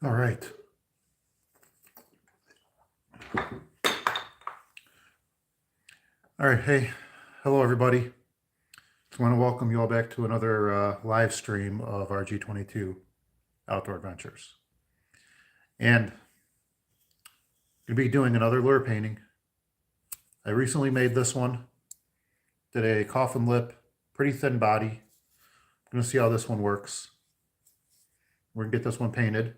All right. All right. Hey, hello, everybody. Just want to welcome you all back to another live stream of our G22 Outdoor Adventures. And going to be doing another lure painting. I recently made this one. Did a coffin lip, pretty thin body. I'm going to see how this one works. We're going to get this one painted.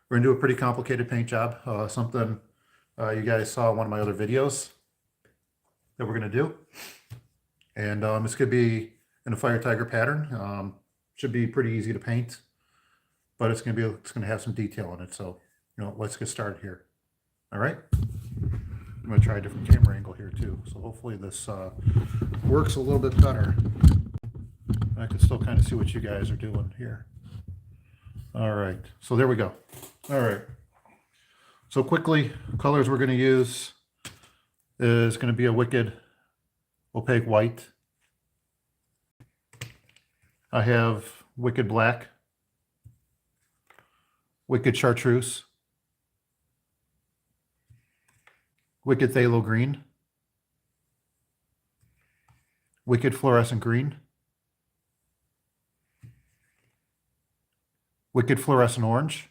We're going to do a pretty complicated paint job, something you guys saw in one of my other videos that we're going to do. And it's going to be in a fire tiger pattern. Should be pretty easy to paint, but it's going to have some detail in it. So, let's get started here. All right. I'm going to try a different camera angle here too. So hopefully this works a little bit better. I can still kind of see what you guys are doing here. All right. So there we go. All right. So quickly, colors we're going to use is going to be a wicked opaque white. I have wicked black, wicked chartreuse, wicked phthalo green, wicked fluorescent green, wicked fluorescent orange,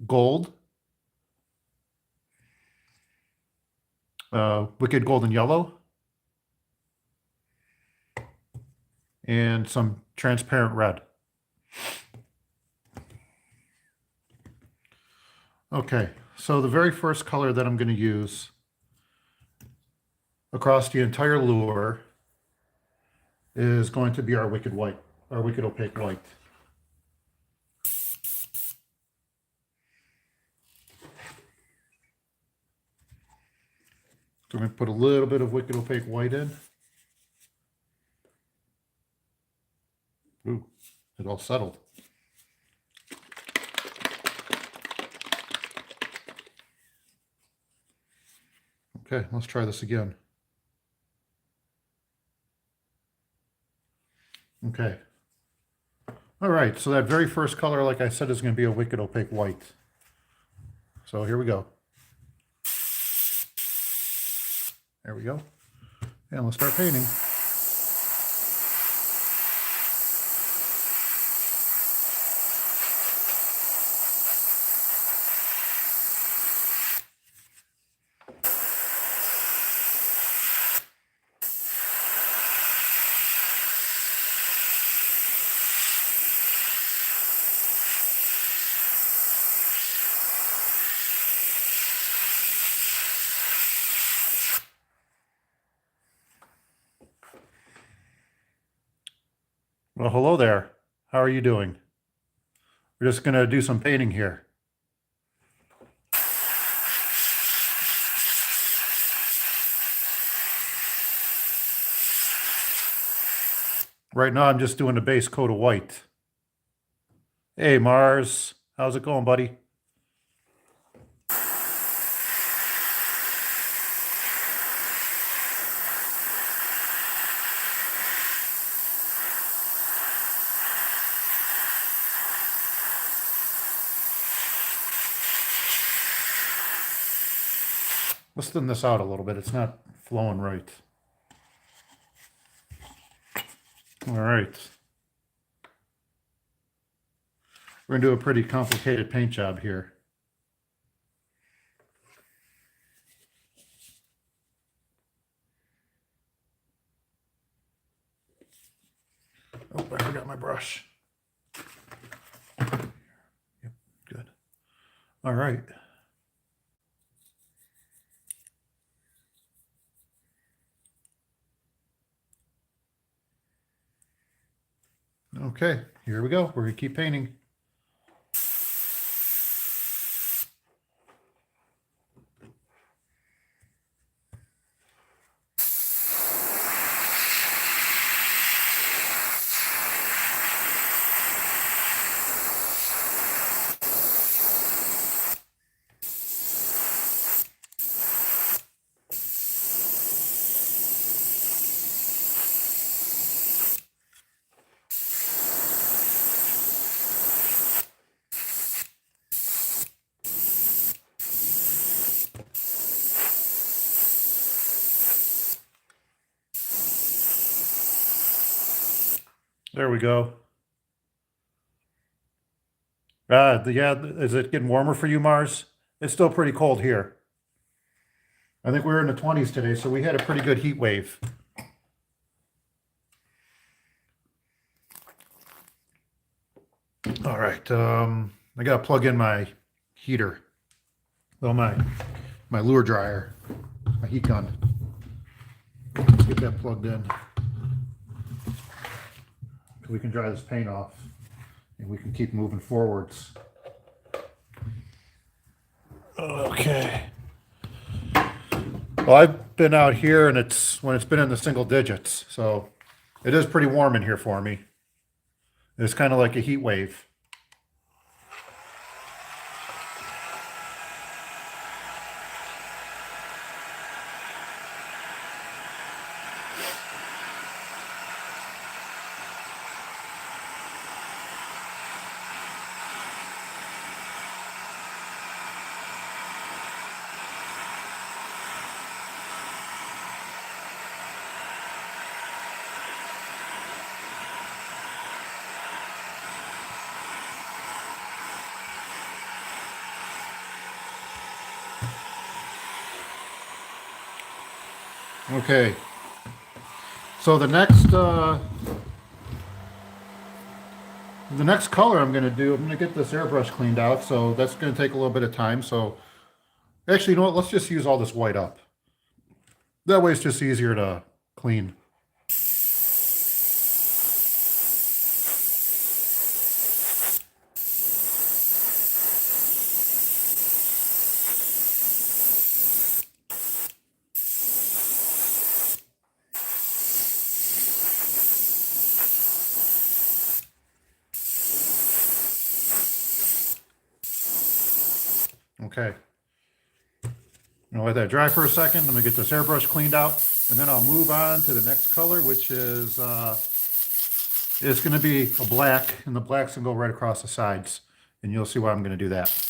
gold, wicked golden yellow, and some transparent red. Okay, so the very first color that I'm going to use across the entire lure is going to be our wicked white, our wicked opaque white. So I'm going to put a little bit of wicked opaque white in. Ooh, it all settled. Okay, let's try this again. Okay. All right, so that very first color, like I said, is going to be a wicked opaque white. So here we go. There we go. And let's start painting. Well, hello there. How are you doing? We're just going to do some painting here. Right now, I'm just doing a base coat of white. Hey, Mars. How's it going, buddy? Let's thin this out a little bit. It's not flowing right. All right. We're going to do a pretty complicated paint job here. Oh, I forgot my brush. Yep, good. All right. Okay, here we go. We're going to keep painting. There we go. Yeah, is it getting warmer for you, Mars? It's still pretty cold here. I think we were in the 20s today, so we had a pretty good heat wave. All right, I gotta plug in my heater. Well, my lure dryer, my heat gun. Let's get that plugged in. We can dry this paint off, and we can keep moving forwards. Okay. Well, I've been out here, and it's been in the single digits, so it is pretty warm in here for me. It's kind of like a heat wave. Okay, so the next color I'm going to do, I'm going to get this airbrush cleaned out, so that's going to take a little bit of time. So actually, you know what, let's just use all this white up. That way it's just easier to clean. Okay. I'm gonna let that dry for a second. I'm gonna get this airbrush cleaned out, and then I'll move on to the next color, which is it's gonna be a black, and the black's gonna go right across the sides, and you'll see why I'm gonna do that.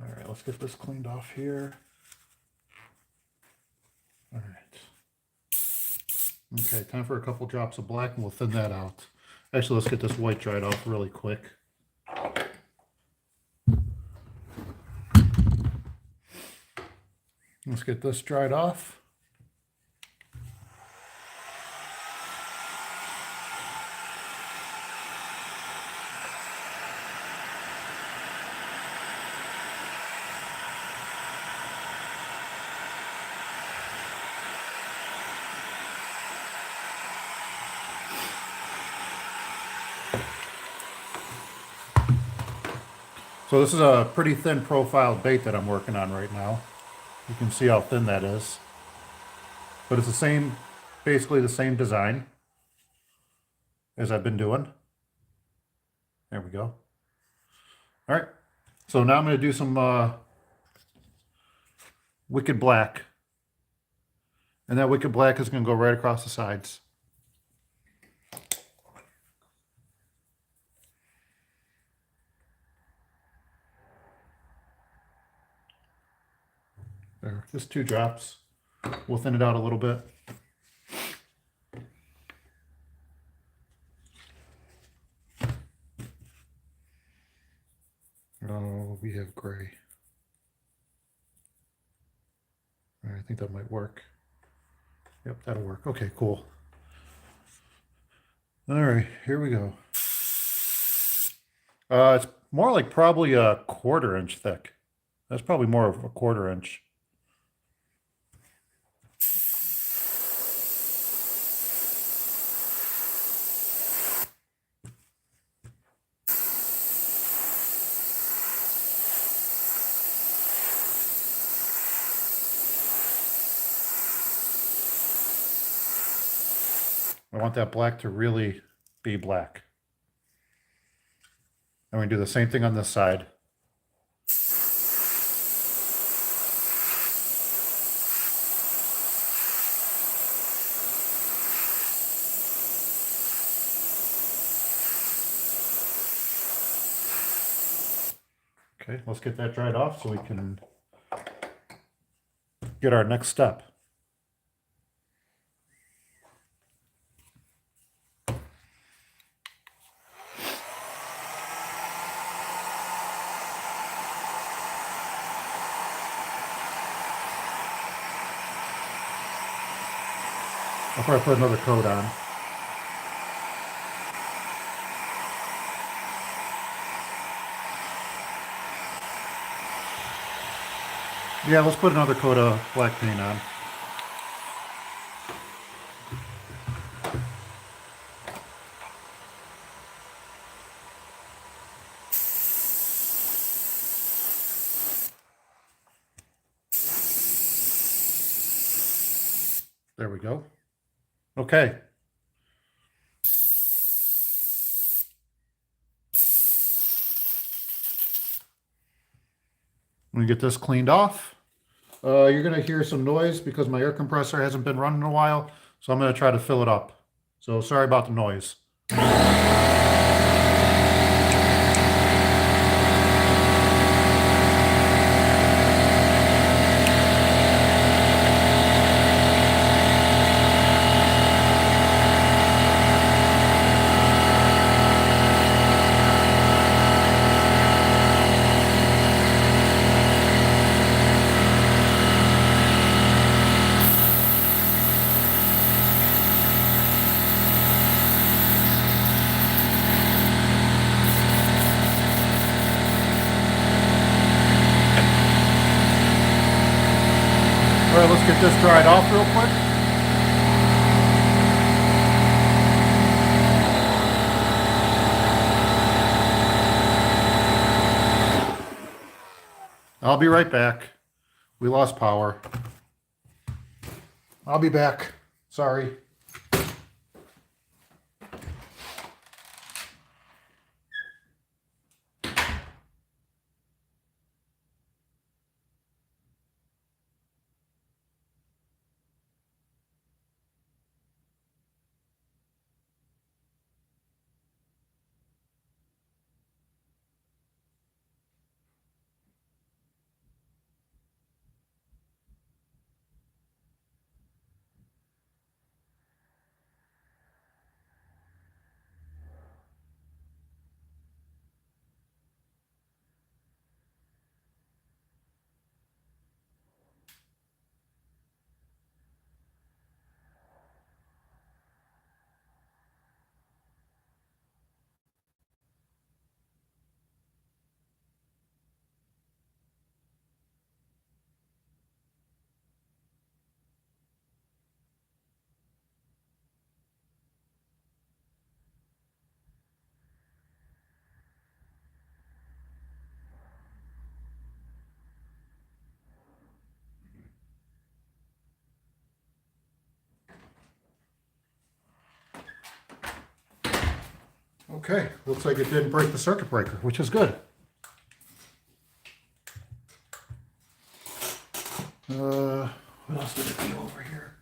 All right, let's get this cleaned off here. All right. Okay, time for a couple drops of black, and we'll thin that out. Actually, let's get this white dried off really quick. Let's get this dried off. So this is a pretty thin profile bait that I'm working on right now. You can see how thin that is. But it's the same, basically the same design as I've been doing. There we go. All right. So now I'm going to do some Wicked Black. And that Wicked Black is going to go right across the sides. There, just 2 drops. We'll thin it out a little bit. Oh, we have gray. All right, I think that might work. Yep, that'll work. Okay, cool. All right, here we go. It's more like probably a 1/4 inch thick. That's probably more of a 1/4 inch. I want that black to really be black. And we do the same thing on this side. Okay, let's get that dried off so we can get our next step. I'll probably put another coat on. Yeah, let's put another coat of black paint on. There we go. Okay. When we get this cleaned off, you're going to hear some noise because my air compressor hasn't been running in a while, so I'm going to try to fill it up. So sorry about the noise. All right, let's get this dried off real quick. I'll be right back. We lost power. I'll be back. Sorry. Okay, looks like it didn't break the circuit breaker, which is good. What else did it be over here?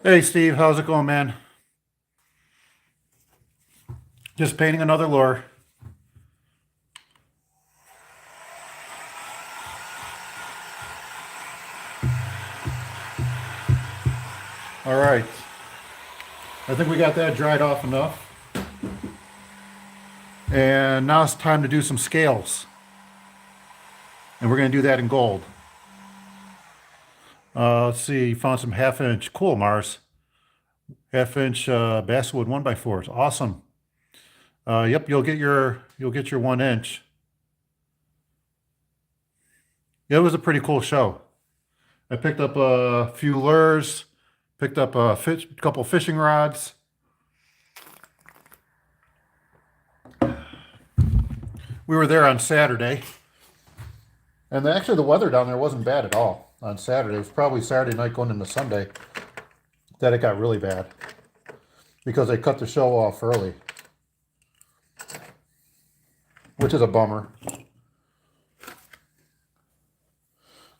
Hey Steve, how's it going, man? Just painting another lure. All right. I think we got that dried off enough. And now it's time to do some scales. And we're going to do that in gold. Let's see, found some 1/2 inch. Cool, Mars. 1/2 inch basswood 1x4s. Awesome. Yep, you'll get your 1 inch. Yeah, it was a pretty cool show. I picked up a few lures, picked up a couple fishing rods. We were there on Saturday, and actually the weather down there wasn't bad at all on Saturday. It was probably Saturday night going into Sunday that it got really bad because they cut the show off early, which is a bummer.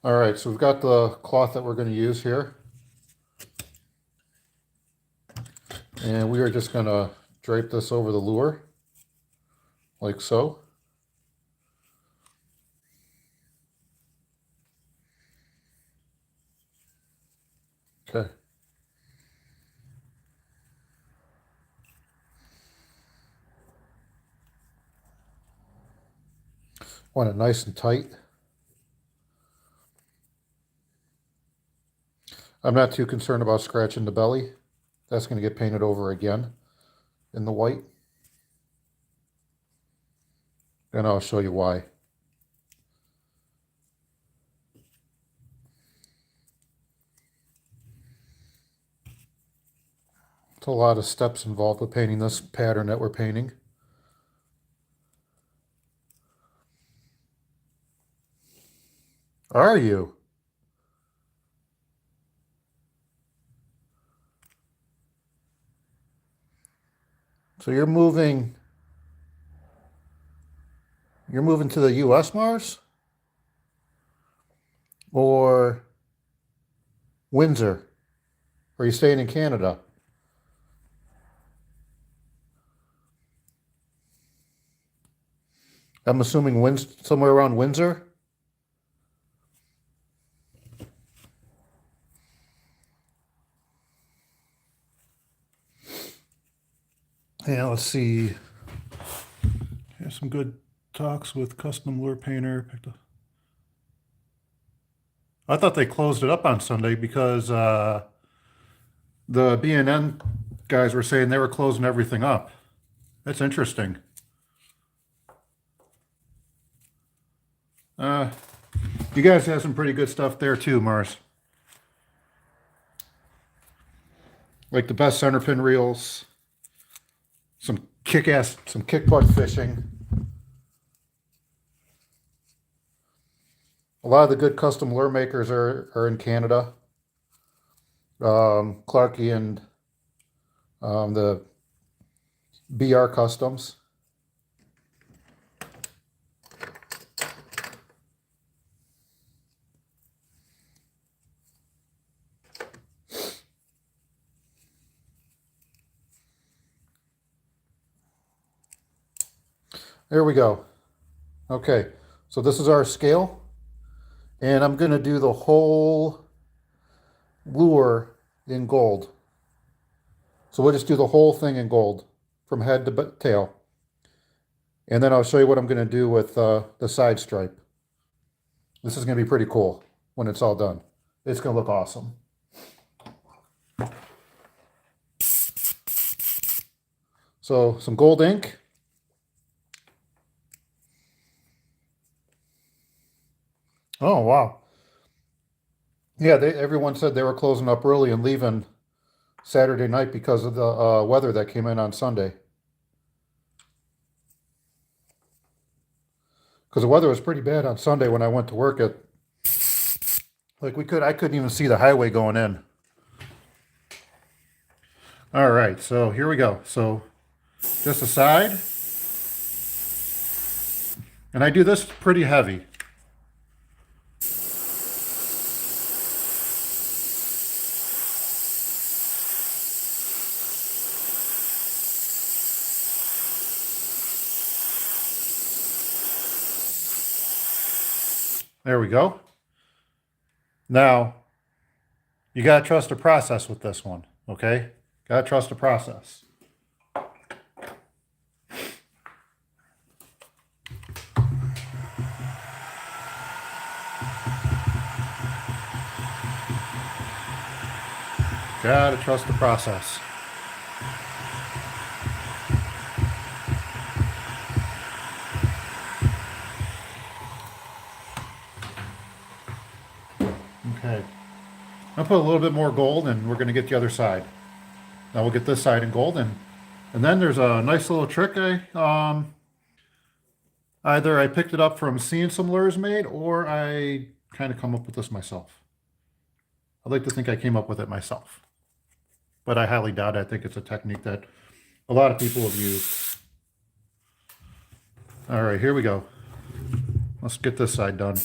All right, so we've got the cloth that we're going to use here. And we are just going to drape this over the lure, like so. Okay. Want it nice and tight. I'm not too concerned about scratching the belly. That's going to get painted over again in the white. And I'll show you why. It's a lot of steps involved with painting this pattern that we're painting. Are you? So you're moving to the US, Mars? Or Windsor? Or are you staying in Canada? I'm assuming somewhere around Windsor? Yeah, let's see. Here's some good talks with custom lure painter. I thought they closed it up on Sunday because the B&N guys were saying they were closing everything up. That's interesting. You guys have some pretty good stuff there too, Mars. Like the best center pin reels, some kick butt fishing. A lot of the good custom lure makers are in Canada. Clarky and the BR Customs. There we go. Okay, so this is our scale, and I'm going to do the whole lure in gold. So we'll just do the whole thing in gold from head to tail. And then I'll show you what I'm going to do with the side stripe. This is going to be pretty cool when it's all done. It's going to look awesome. So some gold ink. Oh, wow. Yeah, everyone said they were closing up early and leaving Saturday night because of the weather that came in on Sunday. Because the weather was pretty bad on Sunday when I went to work at, like I couldn't even see the highway going in. All right, so here we go. So just a side. And I do this pretty heavy. There we go. Now, you got to trust the process with this one, okay? Got to trust the process. Gotta trust the process. Okay. I'll put a little bit more gold and we're going to get the other side. Now we'll get this side in gold, and then there's a nice little trick. Either I picked it up from seeing some lures made, or I kind of come up with this myself. I'd like to think I came up with it myself, but I highly doubt it. I think it's a technique that a lot of people have used. All right, here we go. Let's get this side done.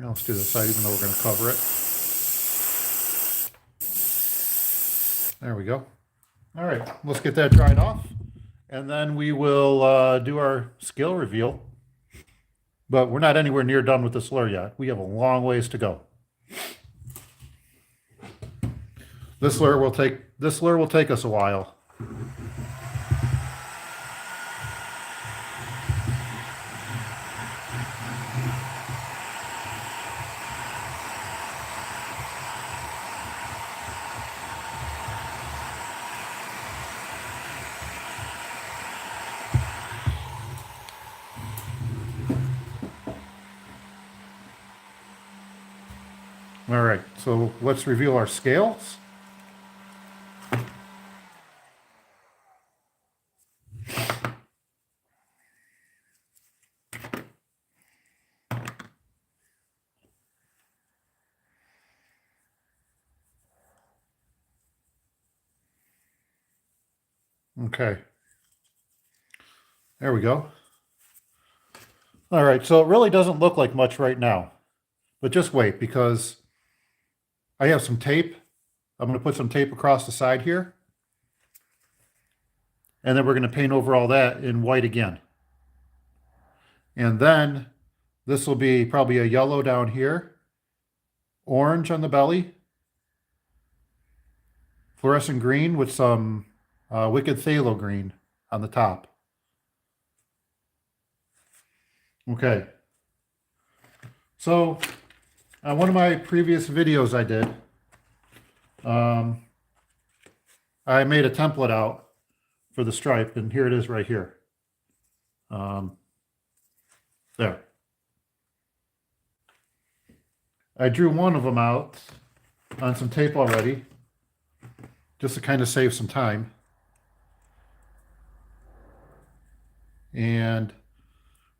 Let's do this side even though we're going to cover it. There we go. All right, let's get that dried off, and then we will do our scale reveal. But we're not anywhere near done with this lure yet. We have a long ways to go. This lure will take us a while. All right, so let's reveal our scales. Okay, there we go. All right, so it really doesn't look like much right now, but just wait, because I have some tape. I'm going to put some tape across the side here, and then we're going to paint over all that in white again. And then this will be probably a yellow down here, orange on the belly, fluorescent green with some wicked phthalo green on the top. Okay. So on one of my previous videos I did, I made a template out for the stripe, and here it is right here. There. I drew one of them out on some tape already, just to kind of save some time. And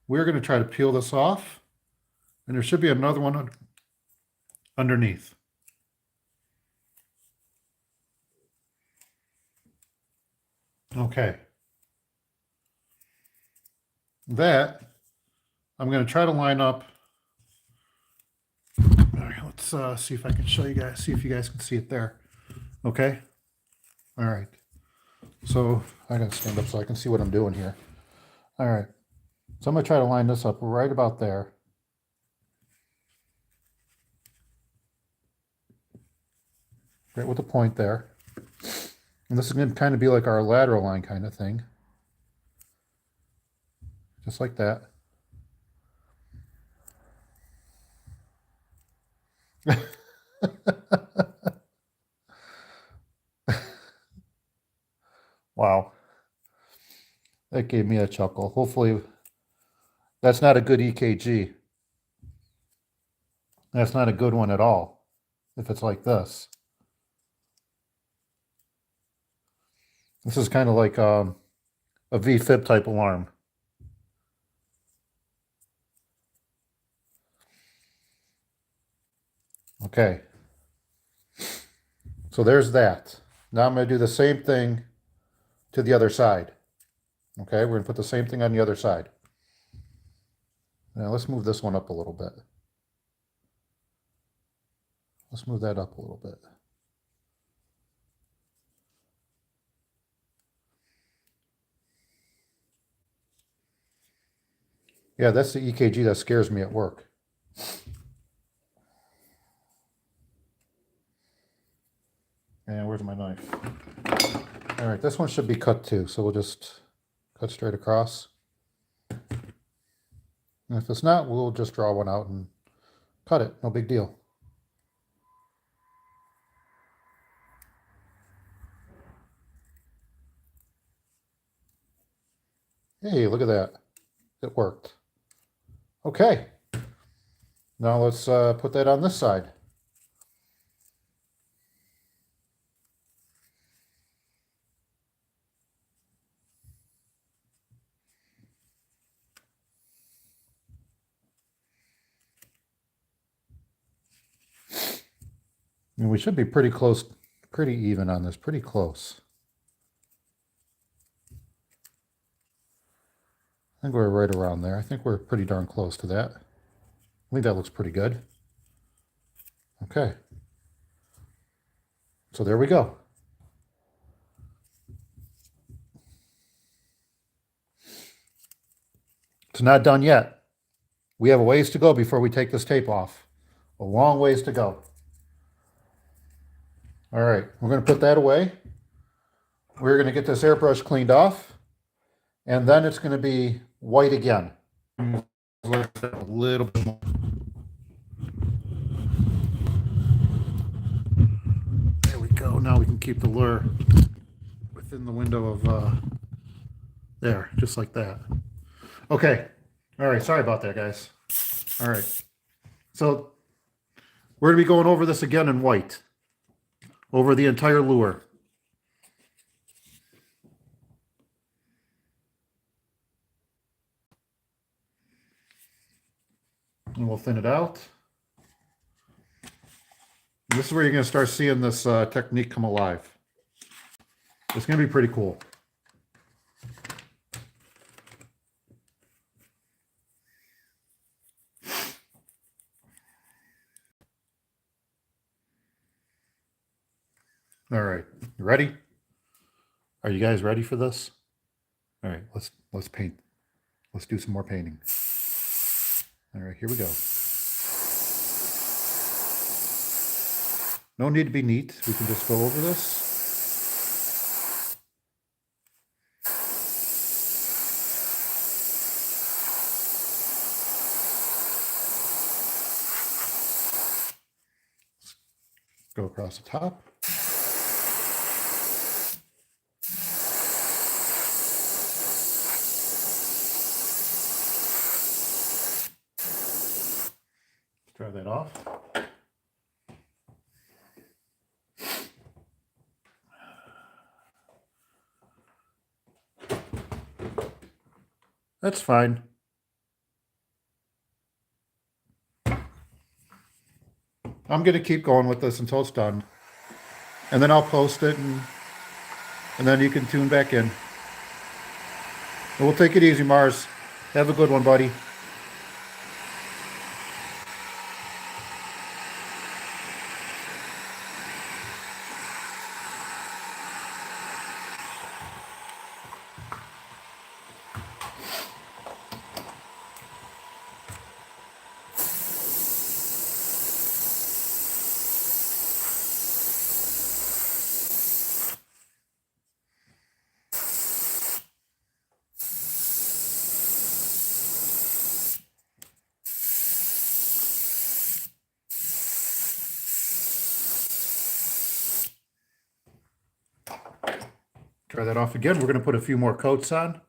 we're going to try to peel this off, and there should be another one underneath. Okay. That I'm going to try to line up. All right, let's see if I can show you guys, see if you guys can see it there. Okay. All right. So I got to stand up so I can see what I'm doing here. All right. So I'm going to try to line this up right about there. Right with the point there. And this is going to kind of be like our lateral line kind of thing. Just like that. Wow. That gave me a chuckle. Hopefully that's not a good EKG. That's not a good one at all, if it's like this. This is kind of like a V-fib type alarm. Okay. So there's that. Now I'm going to do the same thing to the other side. Okay, we're going to put the same thing on the other side. Now let's move this one up a little bit. Let's move that up a little bit. Yeah, that's the EKG that scares me at work. And where's my knife? All right, this one should be cut too, so we'll just cut straight across. And if it's not, we'll just draw one out and cut it. No big deal. Hey, look at that. It worked. Okay. Now let's put that on this side. And we should be pretty close, pretty even on this, pretty close. I think we're right around there. I think we're pretty darn close to that. I think that looks pretty good. Okay. So there we go. It's not done yet. We have a ways to go before we take this tape off. A long ways to go. All right, we're going to put that away. We're going to get this airbrush cleaned off, and then it's going to be white again. A little bit more. There we go. Now we can keep the lure within the window of there, just like that. Okay. All right. Sorry about that, guys. All right. So we're going to be going over this again in white, over the entire lure. And we'll thin it out. And this is where you're going to start seeing this technique come alive. It's going to be pretty cool. All right, you ready? Are you guys ready for this? All right, let's paint. Let's do some more painting. All right, here we go. No need to be neat. We can just go over this. Go across the top. Dry that off. That's fine. I'm going to keep going with this until it's done. And then I'll post it, and then you can tune back in. And we'll take it easy, Mars. Have a good one, buddy. Try that off again. We're going to put a few more coats on.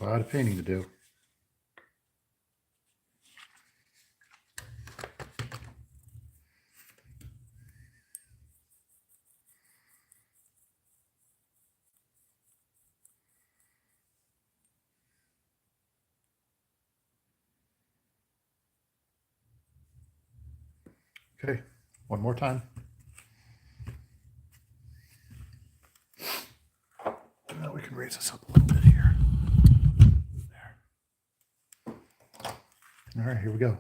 A lot of painting to do. Okay, one more time. Now we can raise this up a little bit here. There. All right, here we go.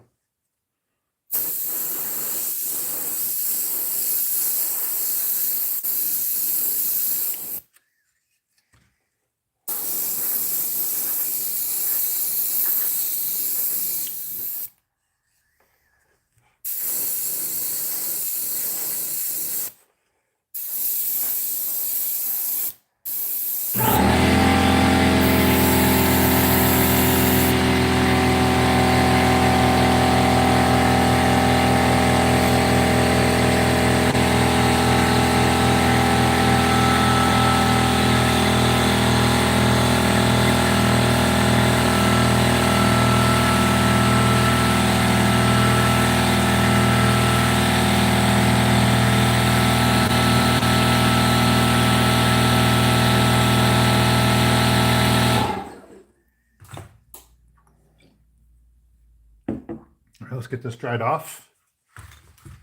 All right, let's get this dried off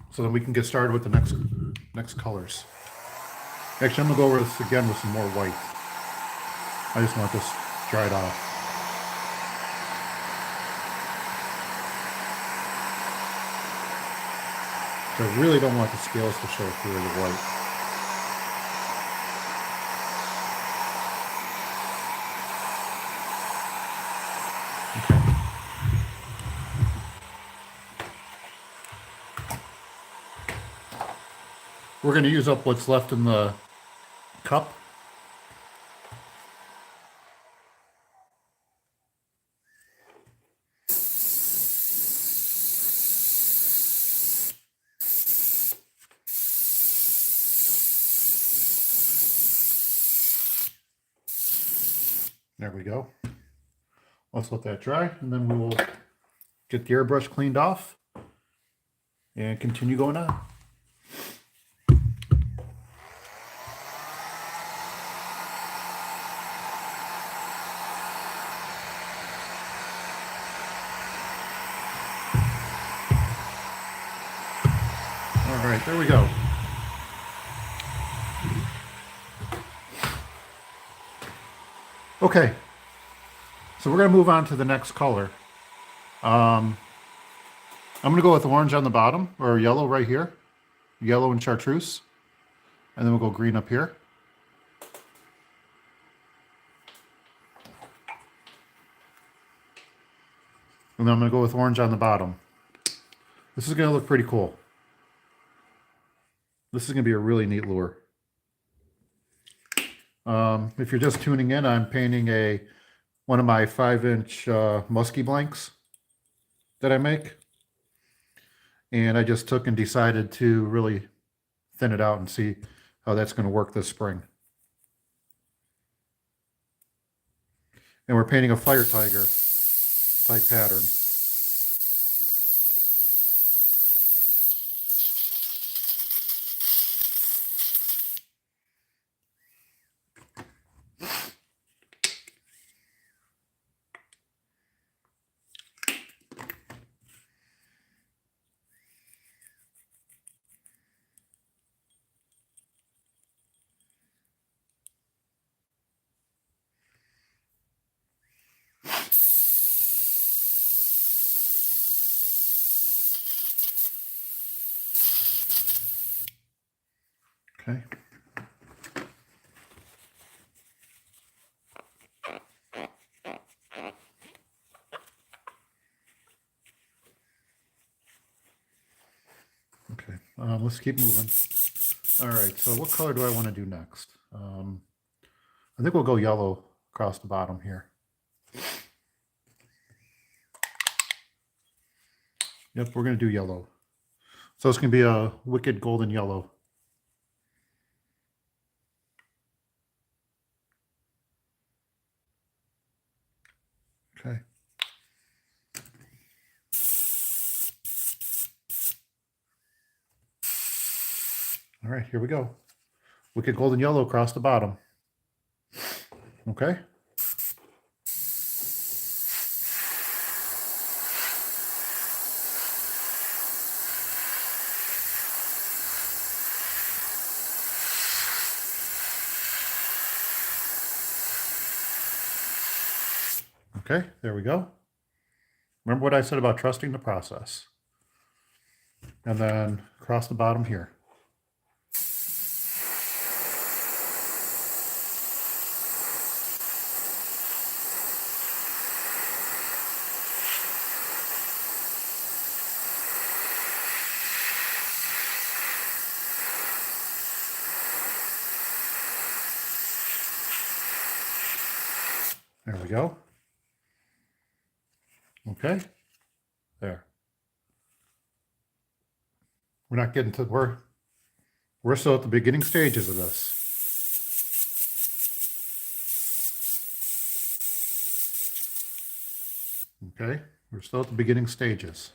so then we can get started with the next colors. Actually, I'm gonna go over this again with some more white. I just want this dried off. So I really don't want the scales to show through the white. Okay. We're going to use up what's left in the cup. There we go. Let's let that dry, and then we will get the airbrush cleaned off and continue going on. All right, there we go. Okay, so we're going to move on to the next color. I'm going to go with orange on the bottom, or yellow right here. Yellow and chartreuse. And then we'll go green up here. And then I'm going to go with orange on the bottom. This is going to look pretty cool. This is going to be a really neat lure. If you're just tuning in, I'm painting one of my 5-inch Musky blanks that I make. And I just took and decided to really thin it out and see how that's going to work this spring. And we're painting a fire tiger type pattern. Okay. Okay, let's keep moving. All right, so what color do I want to do next? I think we'll go yellow across the bottom here. Yep, we're going to do yellow. So it's going to be a wicked golden yellow. Okay. All right, here we go. Wicked golden yellow across the bottom. Okay. Okay, there we go. Remember what I said about trusting the process. And then across the bottom here. There we go. Okay, there. We're not getting to, we're still at the beginning stages of this. Okay, we're still at the beginning stages.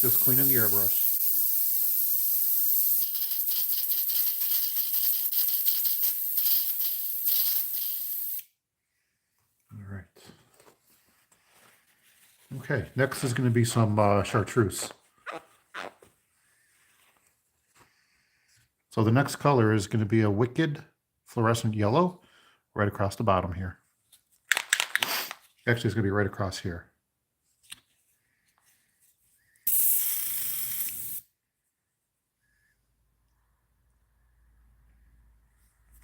Just cleaning the airbrush. All right. Okay, next is going to be some chartreuse. So the next color is going to be a wicked fluorescent yellow right across the bottom here. Actually, it's going to be right across here.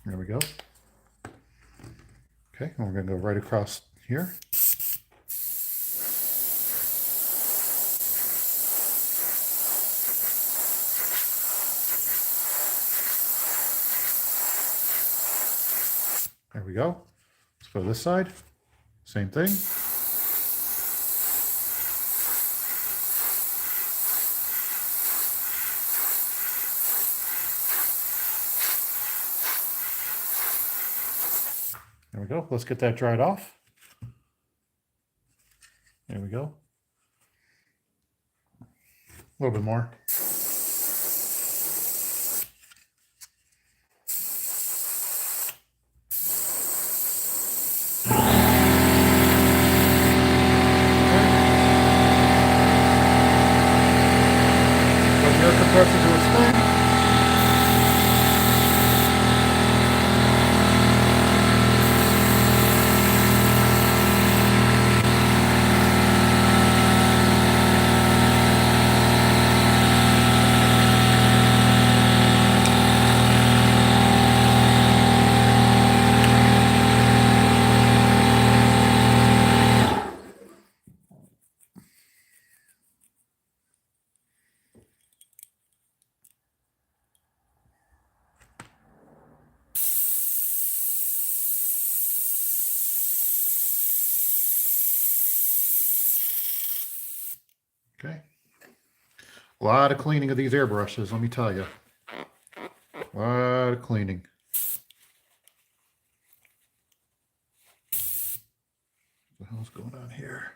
There we go. Okay, and we're going to go right across here. There we go. Let's go to this side. Same thing. There we go. Let's get that dried off. There we go. A little bit more. Air compressor to its thing. Okay. A lot of cleaning of these airbrushes, let me tell you. A lot of cleaning. What the hell's going on here?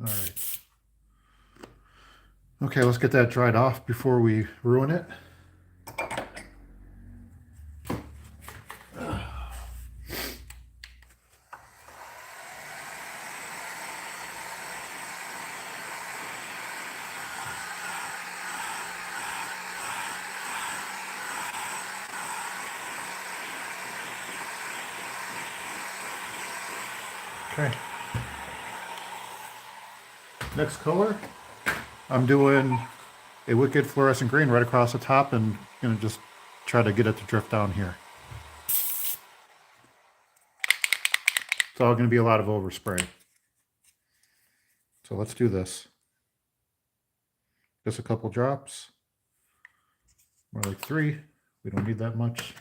All right. Okay, let's get that dried off before we ruin it. Okay. Next color, I'm doing a wicked fluorescent green right across the top and gonna just try to get it to drift down here. It's all gonna be a lot of overspray. So let's do this. Just a couple drops. More like 3. We don't need that much.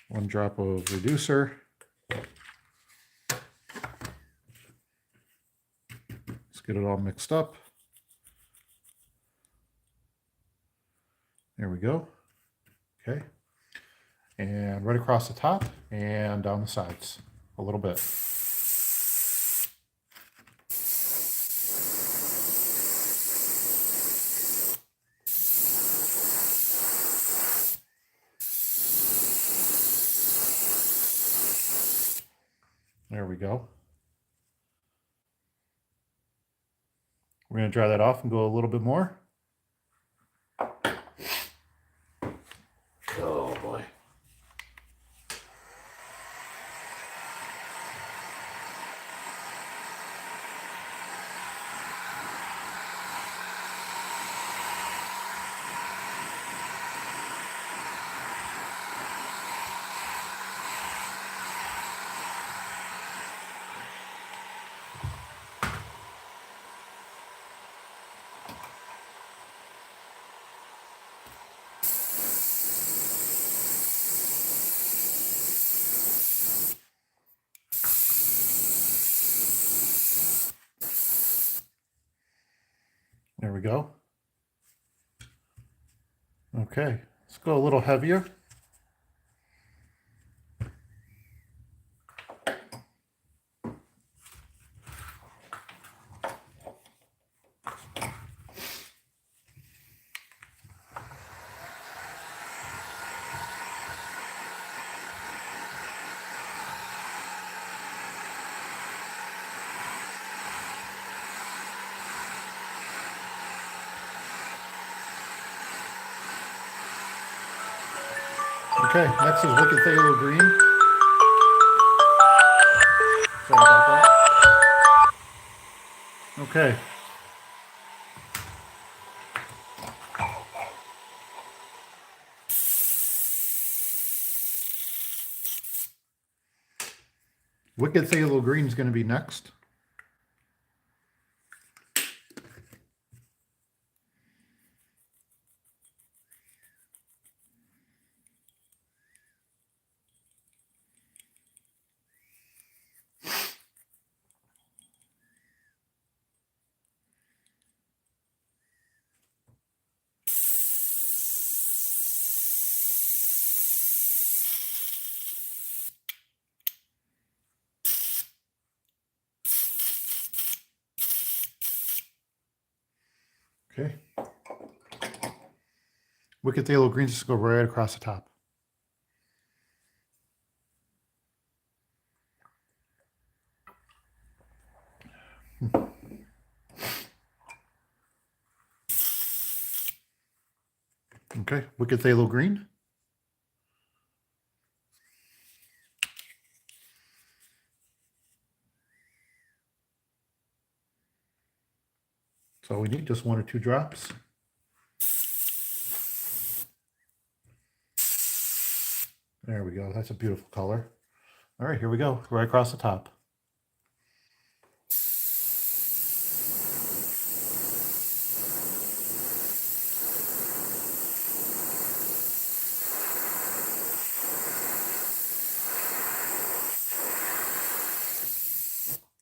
1 drop of reducer. Let's get it all mixed up. There we go. Okay. And right across the top and down the sides a little bit. There we go. We're going to dry that off and go a little bit more. Oh boy. There we go. Okay, let's go a little heavier. Okay, next is Wicked Phthalo Green. Sorry about that. Okay. Wicked Phthalo Green is going to be next. Okay. Wicked Phthalo Green just go right across the top. Okay, Wicked Phthalo Green. So we need just 1 or 2 drops. There we go. That's a beautiful color. All right, here we go. Right across the top.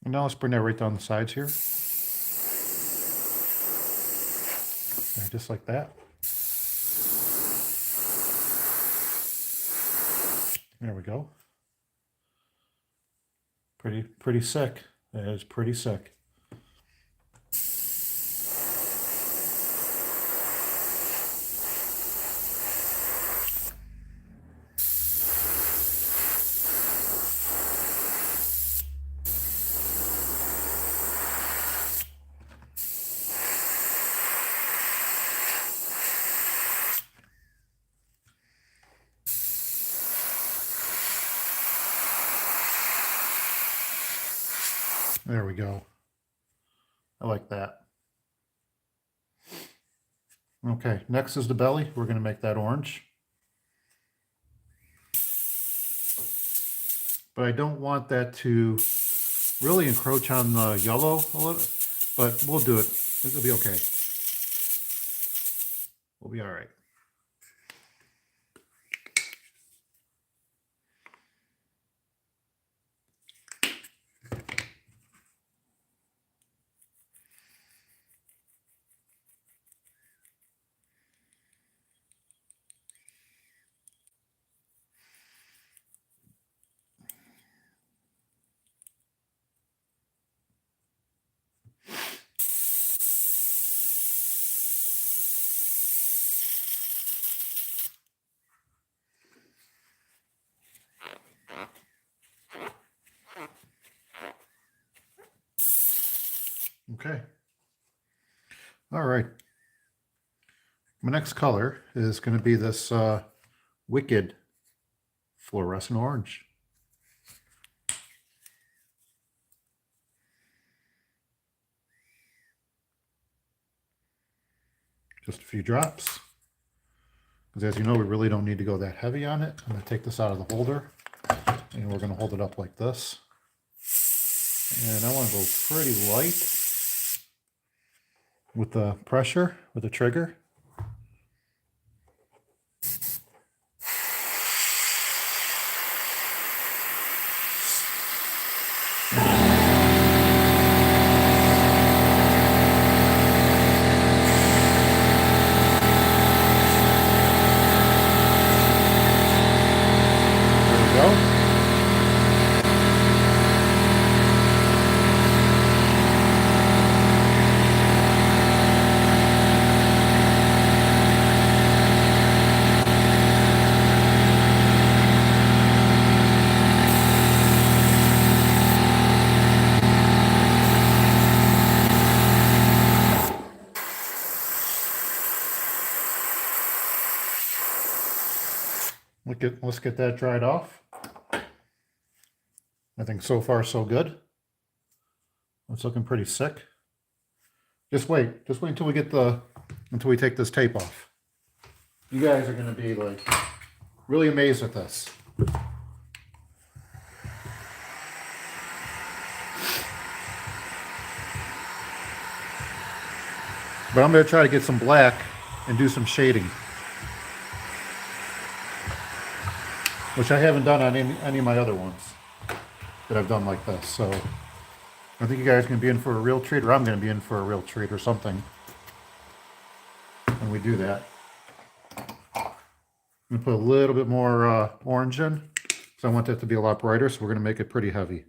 And now let's bring that right down the sides here. There, just like that. There we go. Pretty sick. That is pretty sick. There we go. I like that. Okay, next is the belly. We're going to make that orange. But I don't want that to really encroach on the yellow a little, but we'll do it. It'll be okay. We'll be all right. Okay. All right. My next color is going to be this Wicked fluorescent orange. Just a few drops. Because as you know, we really don't need to go that heavy on it. I'm going to take this out of the holder and we're going to hold it up like this. And I want to go pretty light with the pressure, with the trigger. Let's get that dried off. I think so far so good. It's looking pretty sick. Just wait until we take this tape off. You guys are going to be like really amazed at this. But I'm going to try to get some black and do some shading, which I haven't done on any of my other ones that I've done like this. So I think you guys are going to be in for a real treat, or I'm going to be in for a real treat or something when we do that. I'm going to put a little bit more orange in, because I want that to be a lot brighter, so we're going to make it pretty heavy.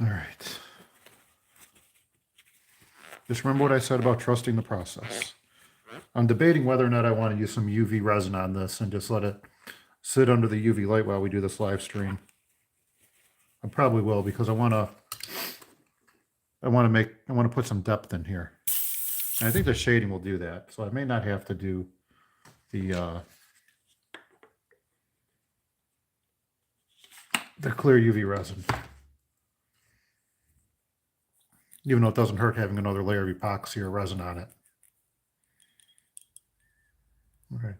All right. Just remember what I said about trusting the process. I'm debating whether or not I want to use some UV resin on this and just let it sit under the UV light while we do this live stream. I probably will, because I want to put some depth in here. And I think the shading will do that. So I may not have to do the clear UV resin. Even though it doesn't hurt having another layer of epoxy or resin on it. Okay.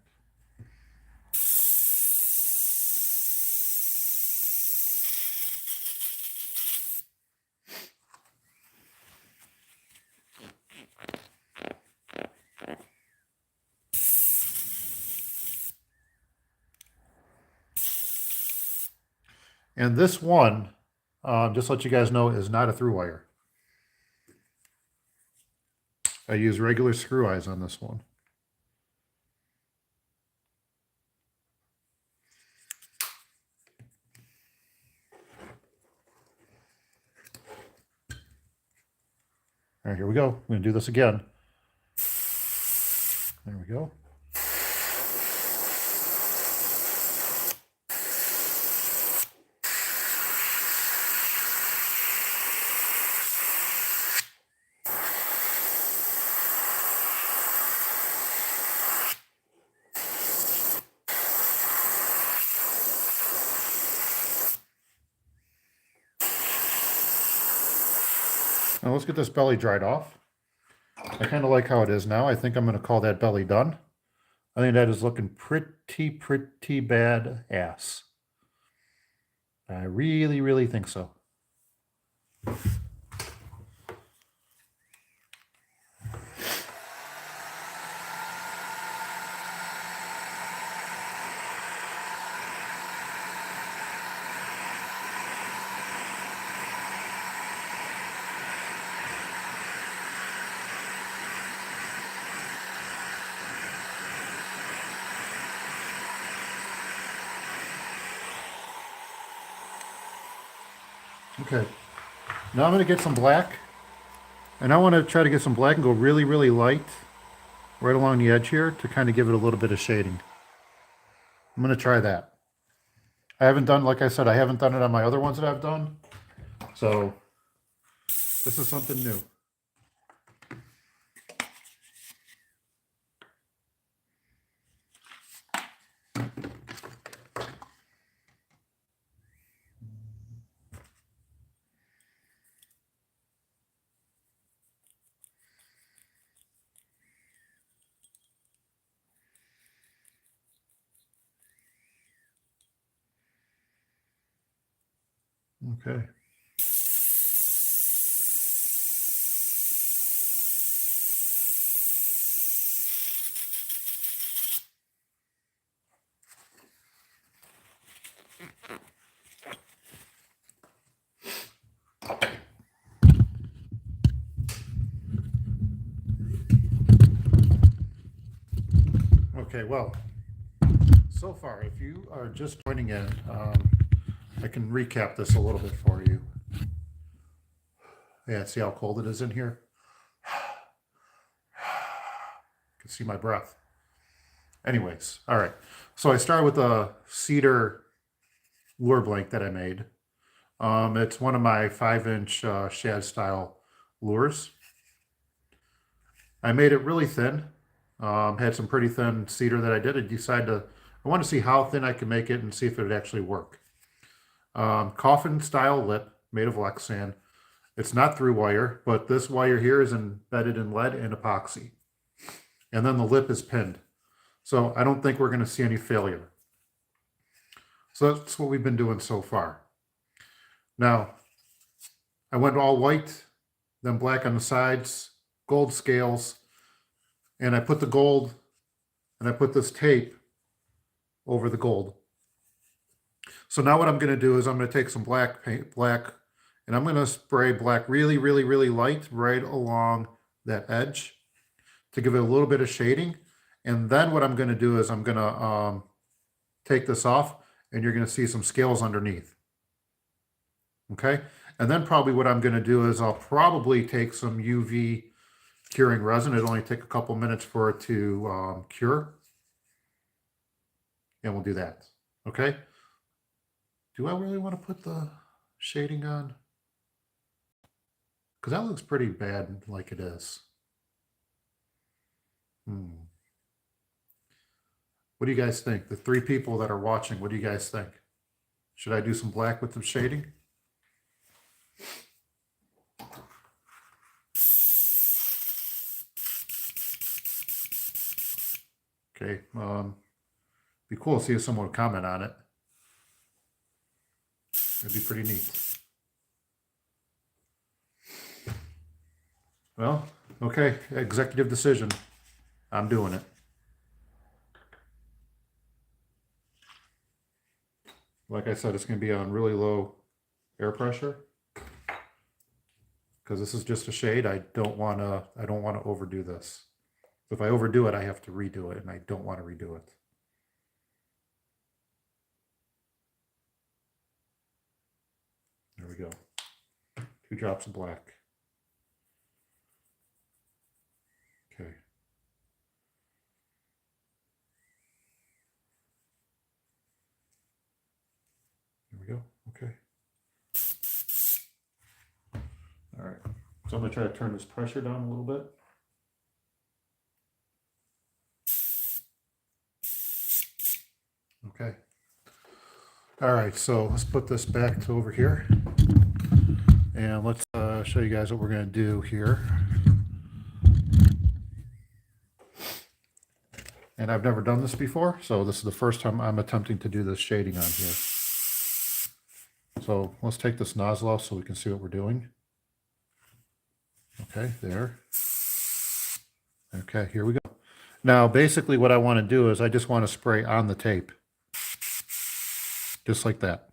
And this one, just to let you guys know, is not a through wire. I use regular screw eyes on this one. All right, here we go. I'm going to do this again. There we go. Now let's get this belly dried off. I kind of like how it is now. I think I'm going to call that belly done. I think that is looking pretty bad ass. I really, really think so. Okay, now I'm going to get some black. And I want to try to get some black and go really, really light right along the edge here to kind of give it a little bit of shading. I'm going to try that. I haven't done, like I said, I haven't done it on my other ones that I've done. So this is something new. Okay. Okay, well, so far, if you are just joining in, I can recap this a little bit for you. Yeah, see how cold it is in here? You can see my breath. Anyways, all right. So I started with a cedar lure blank that I made. It's one of my 5-inch shad style lures. I made it really thin. Had some pretty thin cedar that I did. I want to see how thin I could make it and see if it would actually work. Coffin style lip made of Lexan. It's not through wire, but this wire here is embedded in lead and epoxy. And then the lip is pinned. So I don't think we're going to see any failure. So that's what we've been doing so far. Now, I went all white, then black on the sides, gold scales, and I put the gold, and I put this tape over the gold. So now what I'm going to do is I'm going to take some black paint, and I'm going to spray black really, really, really light right along that edge to give it a little bit of shading. And then what I'm going to do is I'm going to take this off, and you're going to see some scales underneath. Okay? And then probably what I'm going to do is I'll probably take some UV curing resin. It'll only take a couple minutes for it to cure. And we'll do that. Okay? Do I really want to put the shading on? Because that looks pretty bad like it is. What do you guys think? The 3 people that are watching, what do you guys think? Should I do some black with some shading? Okay. Be cool to see if someone would comment on it. It'd be pretty neat. Well, okay. Executive decision. I'm doing it. Like I said, it's going to be on really low air pressure because this is just a shade. I don't want to overdo this. If I overdo it, I have to redo it, and I don't want to redo it. There we go. 2 drops of black. Okay. There we go. Okay. All right. So I'm going to try to turn this pressure down a little bit. Okay. All right, so let's put this back to over here. And let's show you guys what we're going to do here. And I've never done this before, so this is the first time I'm attempting to do this shading on here. So let's take this nozzle off so we can see what we're doing. Okay, there. Okay, here we go. Now, basically what I want to do is I just want to spray on the tape. Just like that.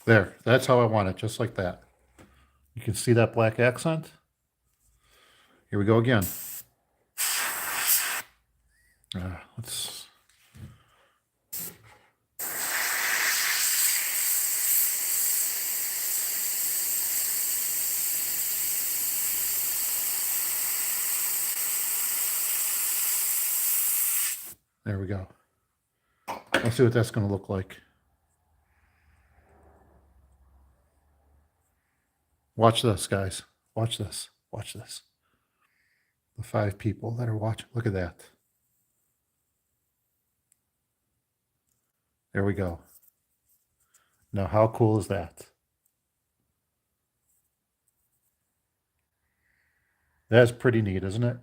There, that's how I want it, just like that. You can see that black accent. Here we go again. Let's... There we go. Let's see what that's going to look like. Watch this, guys. Watch this. Watch this. The 5 people that are watching. Look at that. There we go. Now, how cool is that? That's pretty neat, isn't it?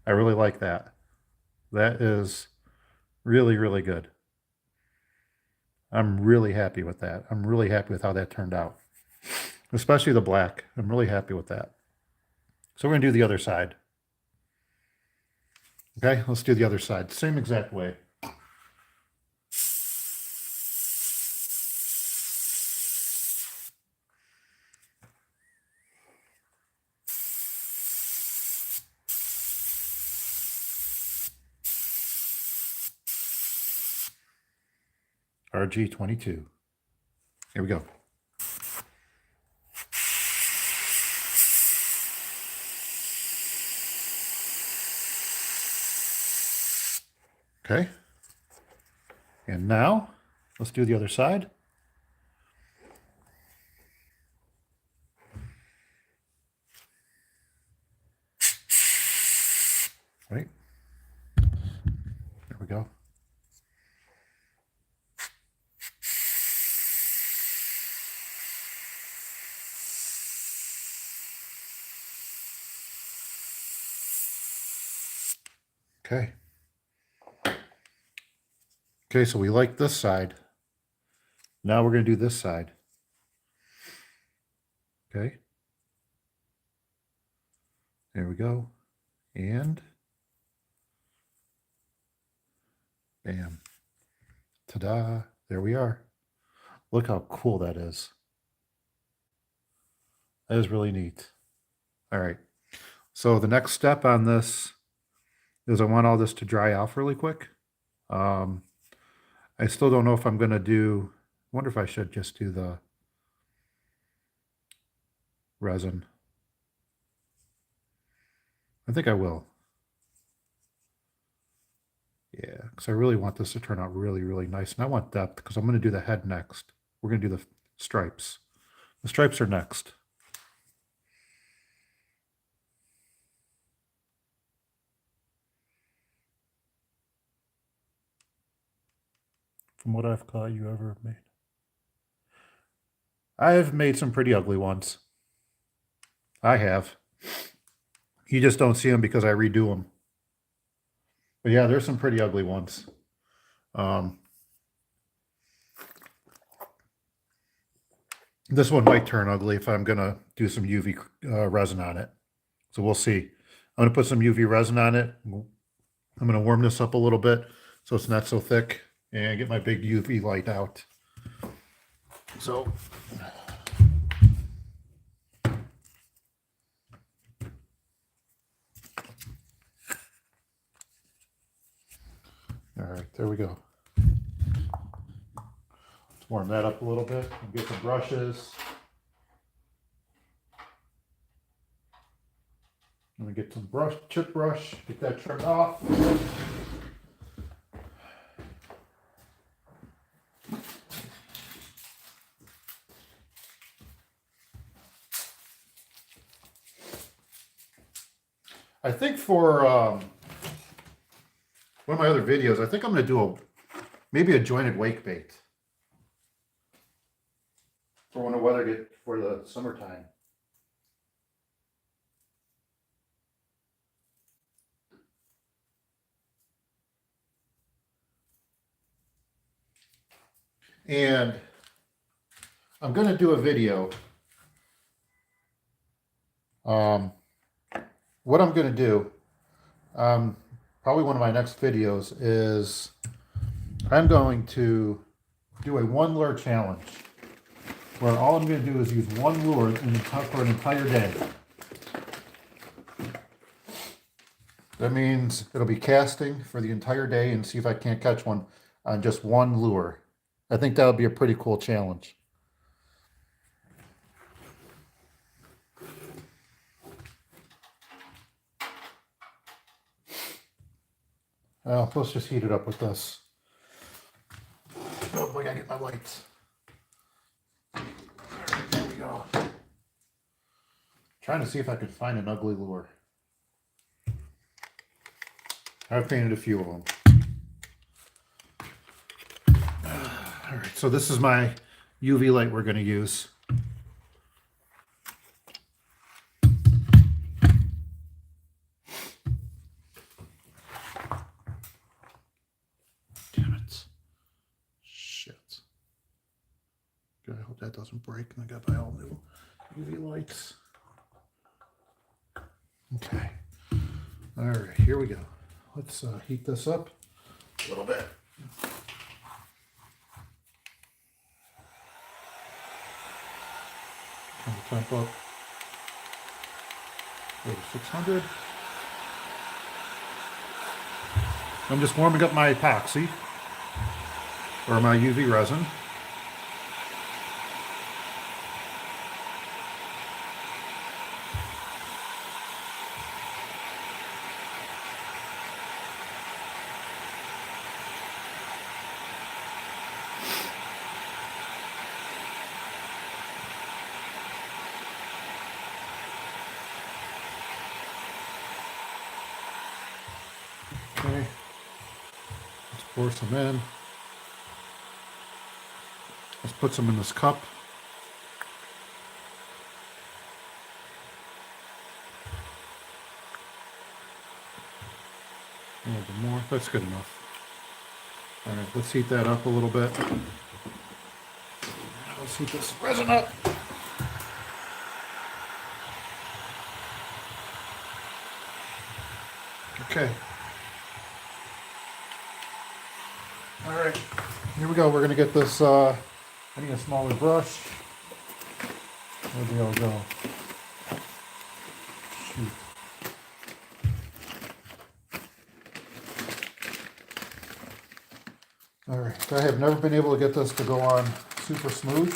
I really like that. That is really, really good. I'm really happy with that. I'm really happy with how that turned out. Especially the black. I'm really happy with that. So we're going to do the other side. Okay, let's do the other side. Same exact way. RG22. Here we go. Okay. And now, let's do the other side. Right. There we go. Okay. Okay, so we like this side. Now we're going to do this side. Okay. There we go. And bam. Ta-da. There we are. Look how cool that is. That is really neat. All right. So the next step on this is I want all this to dry off really quick. I still don't know if I'm going to do, I wonder if I should just do the resin. I think I will. Yeah, because I really want this to turn out really, really nice. And I want depth because I'm going to do the head next. We're going to do the stripes. The stripes are next. From what I've caught you ever made. I've made some pretty ugly ones. I have. You just don't see them because I redo them. But yeah, there's some pretty ugly ones. This one might turn ugly if I'm going to do some UV resin on it. So we'll see. I'm going to put some UV resin on it. I'm going to warm this up a little bit so it's not so thick and get my big UV light out. So all right, there we go. Let's warm that up a little bit and get some brushes. I'm going to get some chip brush, get that trimmed off. I think for one of my other videos, I think I'm going to do maybe a jointed wake bait for when the weather gets for the summertime. And I'm going to do a video. What I'm going to do, probably one of my next videos is I'm going to do a one lure challenge where all I'm going to do is use one lure for an entire day. That means it'll be casting for the entire day and see if I can't catch one on just one lure. I think that would be a pretty cool challenge. Well, let's just heat it up with this. Oh, I gotta get my lights. There we go. Trying to see if I could find an ugly lure. I've painted a few of them. All right, so this is my UV light we're going to use. Damn it. Shit. Good, I hope that doesn't break. And I got my all new UV lights. Okay. All right, here we go. Let's heat this up a little bit. Turn the temp up. Go to 600. I'm just warming up my epoxy or my UV resin. Okay, let's pour some in. Let's put some in this cup. A little bit more, that's good enough. All right, let's heat that up a little bit. Let's heat this resin up. Okay. All right, here we go. We're gonna get this, I need a smaller brush. Where'd the all go? Shoot. All right, I have never been able to get this to go on super smooth.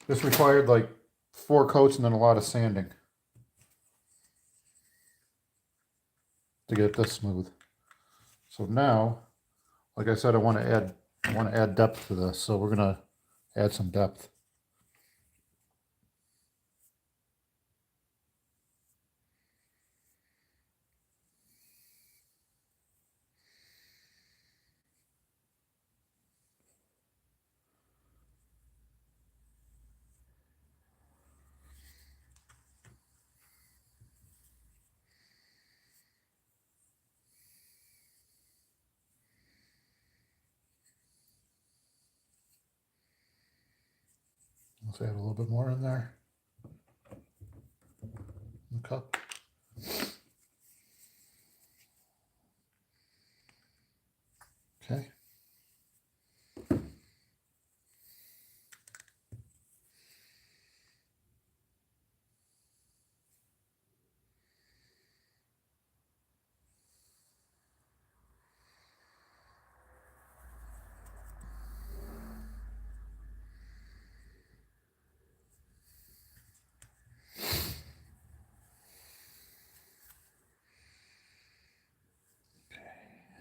This required like 4 coats and then a lot of sanding to get this smooth. So now, like I said, I want to add depth to this, so we're gonna add some depth. Let's add a little bit more in there. In the cup. Okay.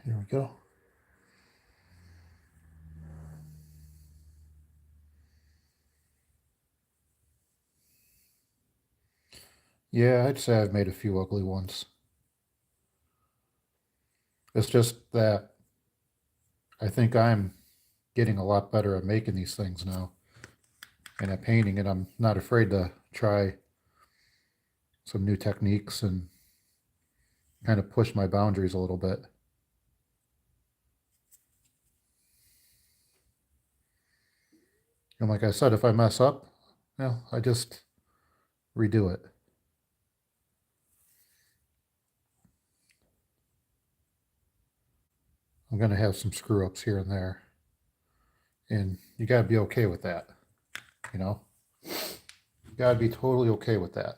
Here we go. Yeah, I'd say I've made a few ugly ones. It's just that I think I'm getting a lot better at making these things now and at painting, and I'm not afraid to try some new techniques and kind of push my boundaries a little bit. And like I said, if I mess up, I just redo it. I'm going to have some screw ups here and there. And you got to be okay with that. You got to be totally okay with that.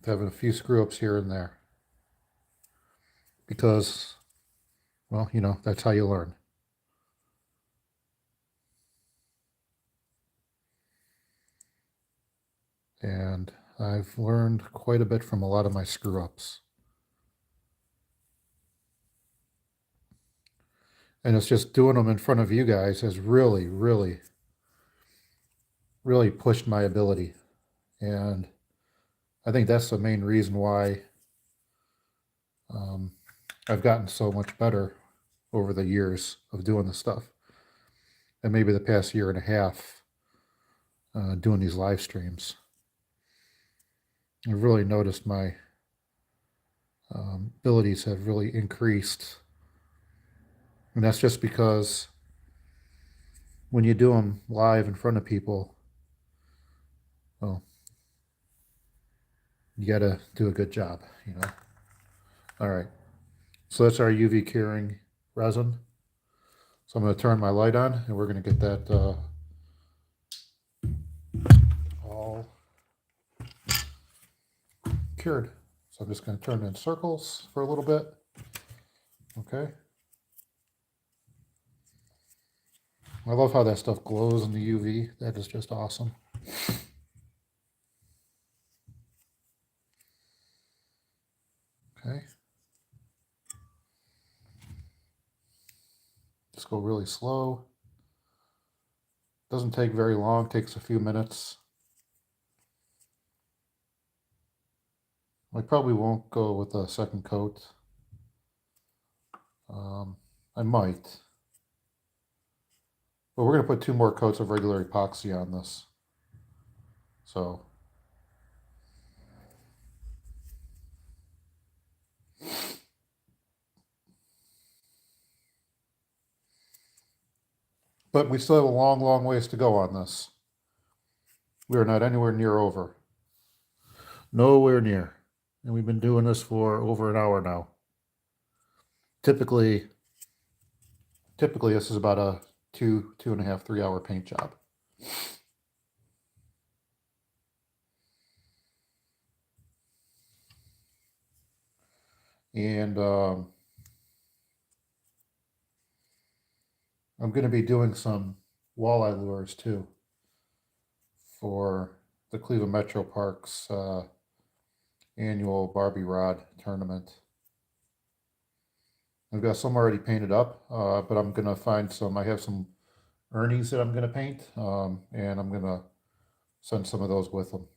having a few screw ups here and there because, well, you know, that's how you learn. And I've learned quite a bit from a lot of my screw ups. And it's just doing them in front of you guys has really, really, really pushed my ability. And I think that's the main reason why I've gotten so much better over the years of doing this stuff. And maybe the past year and a half doing these live streams. I've really noticed my abilities have really increased. And that's just because when you do them live in front of people, well, you got to do a good job, you know. All right. So that's our UV curing resin. So I'm going to turn my light on and we're going to get that all cured. So I'm just going to turn it in circles for a little bit. Okay. I love how that stuff glows in the UV. That is just awesome. Okay. Just go really slow. Doesn't take very long, takes a few minutes. I probably won't go with a second coat. I might. But we're going to put 2 more coats of regular epoxy on this. So. But we still have a long, long ways to go on this. We are not anywhere near over. Nowhere near. And we've been doing this for over an hour now. Typically this is about a 2.5, 3 hour paint job. And I'm going to be doing some walleye lures too for the Cleveland Metro Parks annual Barbie Rod tournament. I've got some already painted up, but I'm going to find some. I have some Ernie's that I'm going to paint, and I'm going to send some of those with them.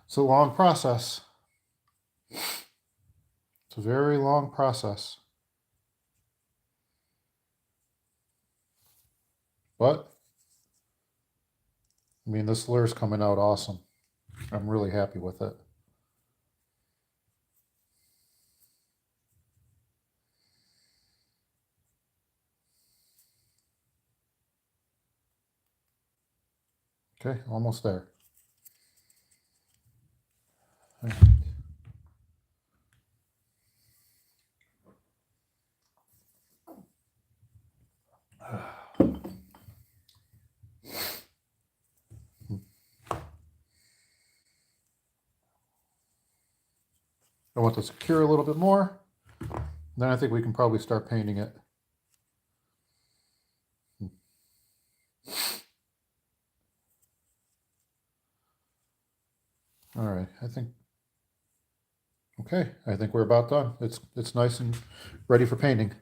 It's a long process. It's a very long process. But, I mean, this lure is coming out awesome. I'm really happy with it. Okay, almost there. All right. I want this to cure a little bit more. Then I think we can probably start painting it. All right, I think we're about done. It's nice and ready for painting.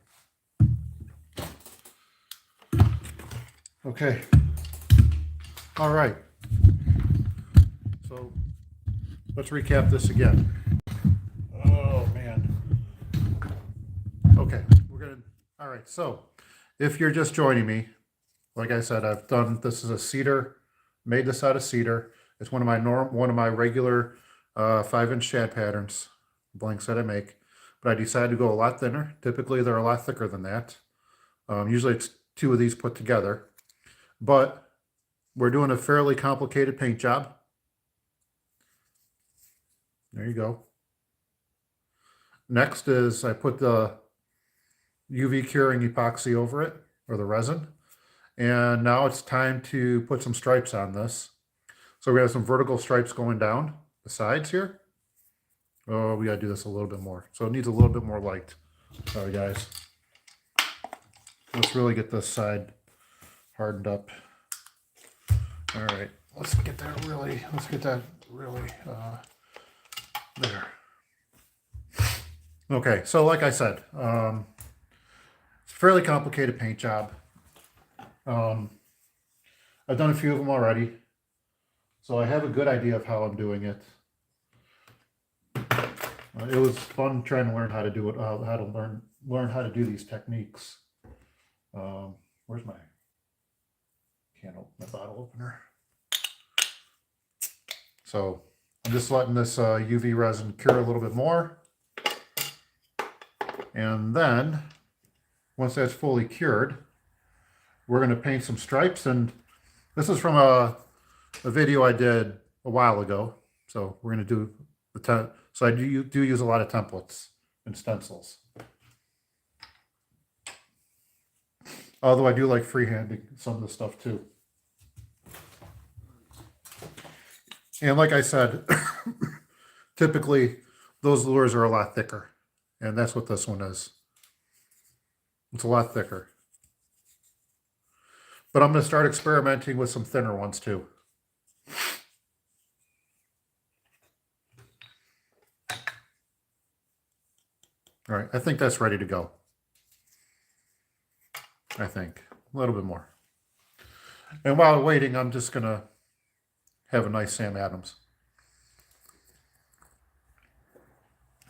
Okay. All right. So let's recap this again. Oh man. Okay, all right. So if you're just joining me, like I said, I've done, this is a cedar, made this out of cedar. It's one of my regular 5-inch shad patterns, blanks that I make. but I decided to go a lot thinner. Typically, they're a lot thicker than that. Usually it's 2 of these put together, but we're doing a fairly complicated paint job. There you go. Next is I put the UV curing epoxy over it, or the resin. And now it's time to put some stripes on this. So we have some vertical stripes going down the sides here. Oh, we gotta do this a little bit more. So it needs a little bit more light. Sorry guys. Let's really get this side hardened up. All right, let's get that really there. Okay, so like I said, it's a fairly complicated paint job. I've done a few of them already, so I have a good idea of how I'm doing it. It was fun trying to learn how to do it, how to learn how to do these techniques. Where's my bottle opener? So I'm just letting this UV resin cure a little bit more. And then once that's fully cured, we're going to paint some stripes. And this is from a video I did a while ago. So we're going to do so I do use a lot of templates and stencils. Although I do like freehanding some of the stuff too. And like I said, typically those lures are a lot thicker. And that's what this one is. It's a lot thicker. But I'm going to start experimenting with some thinner ones too. All right, I think that's ready to go. I think a little bit more. And while waiting, I'm just going to have a nice Sam Adams.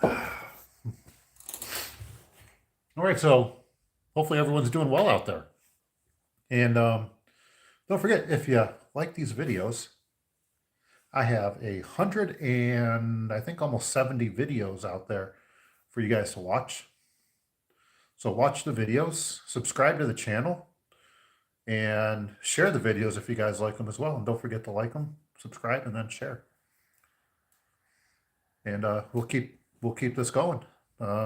All right, so hopefully everyone's doing well out there. And don't forget, if you like these videos, I have 100 and I think almost 70 videos out there for you guys to watch. So watch the videos, subscribe to the channel, and share the videos if you guys like them as well. And don't forget to like them, subscribe, and then share. And we'll keep this going.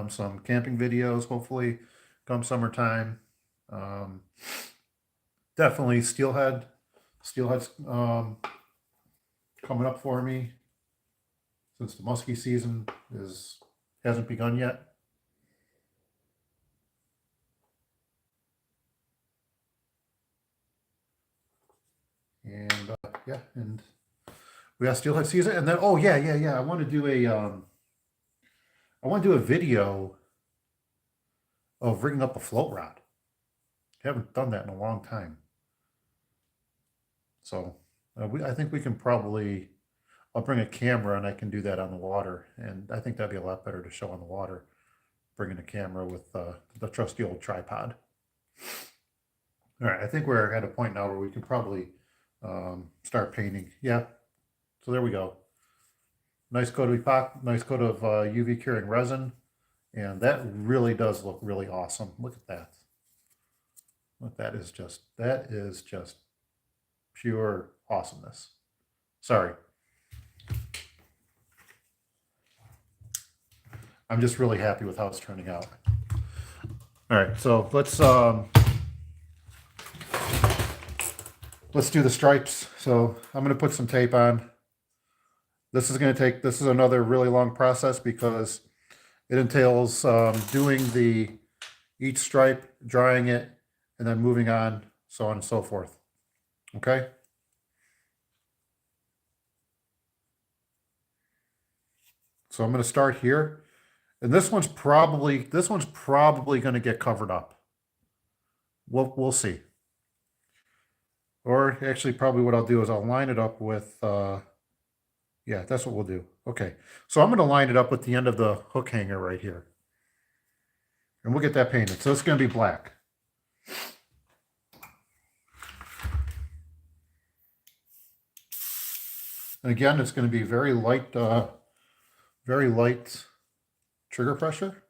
Some camping videos, hopefully, come summertime. Definitely steelhead's coming up for me, since the musky season hasn't begun yet. And yeah, and we got steelhead season, and then oh yeah, I want to do a video of rigging up a float rod. Haven't done that in a long time. So I think we can probably, I'll bring a camera and I can do that on the water. And I think that'd be a lot better to show on the water, bringing a camera with the trusty old tripod. All right, I think we're at a point now where we can probably start painting. Yeah, so there we go. Nice coat of UV curing resin. And that really does look really awesome. Look at that. Look, that is just pure awesomeness. Sorry. I'm just really happy with how it's turning out. All right, so let's do the stripes. So I'm going to put some tape on. This is another really long process because it entails doing each stripe, drying it, and then moving on, so on and so forth. Okay? So I'm going to start here. And this one's probably going to get covered up. We'll see. Or actually, probably what I'll do is I'll line it up with, yeah, that's what we'll do. Okay, so I'm going to line it up with the end of the hook hanger right here. And we'll get that painted. So it's going to be black. And again, it's going to be very light trigger pressure.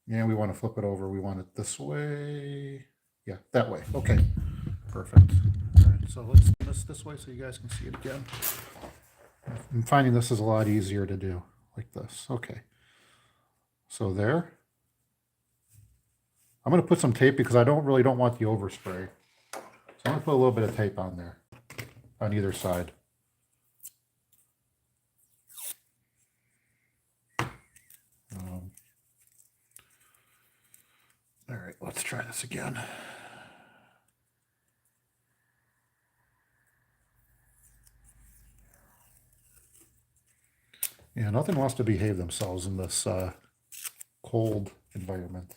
And we want to flip it over. We want it this way. Yeah, that way. Okay, perfect. All right, so let's do this way so you guys can see it again. I'm finding this is a lot easier to do like this. Okay. So there. I'm going to put some tape because I don't want the overspray. So I'm going to put a little bit of tape on there on either side. All right, let's try this again. Yeah, nothing wants to behave themselves in this cold environment.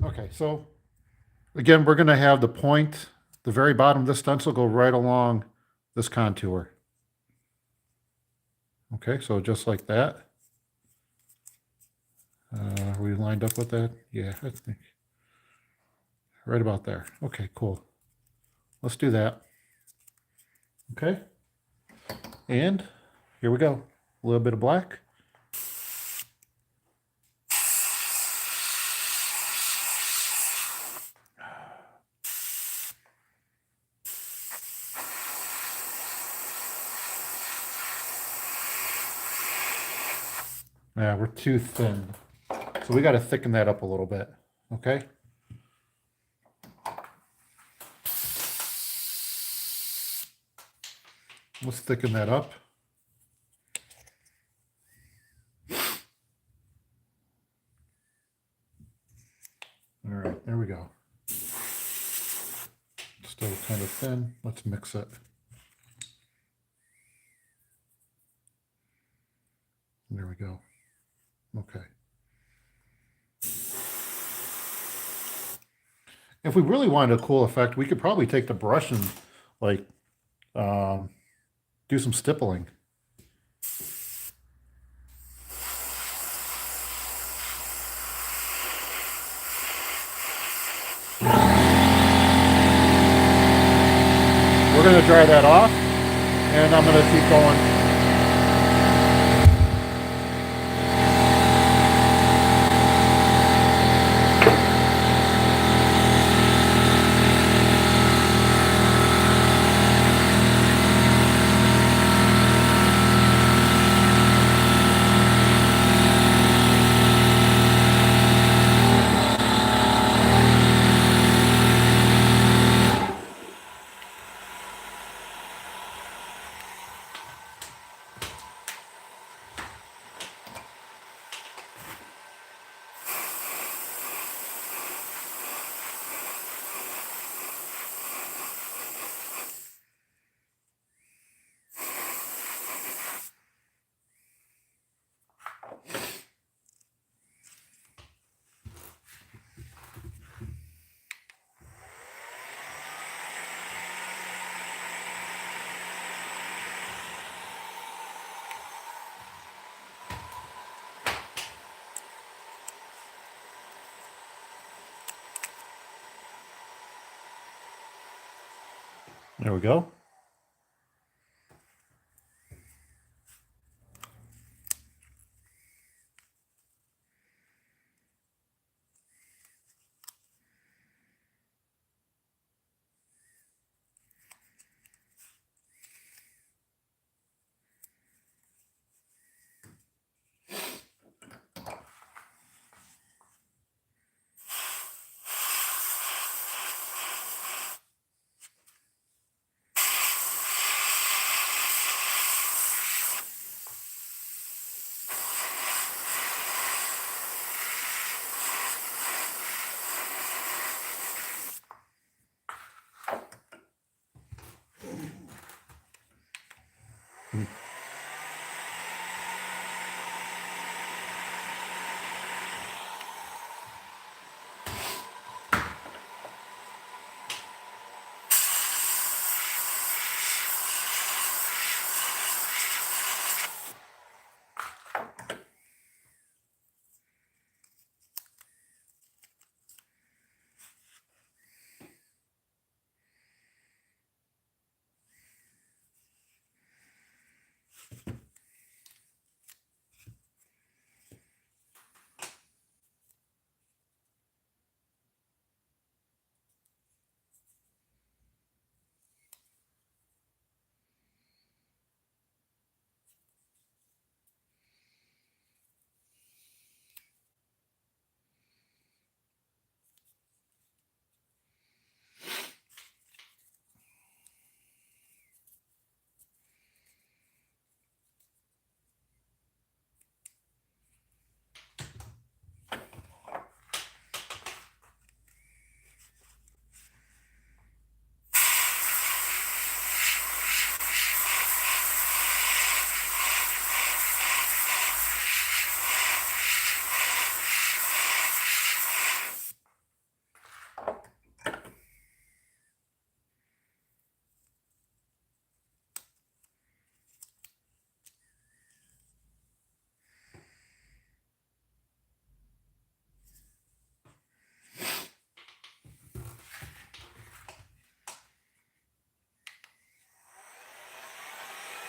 Okay, so again, we're going to have the point, the very bottom of this stencil go right along this contour. Okay, so just like that. Are we lined up with that? Yeah, I think. Right about there. Okay, cool. Let's do that. Okay. And here we go. A little bit of black. Yeah, we're too thin. So we got to thicken that up a little bit. Okay. Let's thicken that up. All right, there we go. Still kind of thin. Let's mix it. There we go. Okay. If we really wanted a cool effect, we could probably take the brush and like do some stippling. We're going to dry that off, and I'm going to keep going. There we go.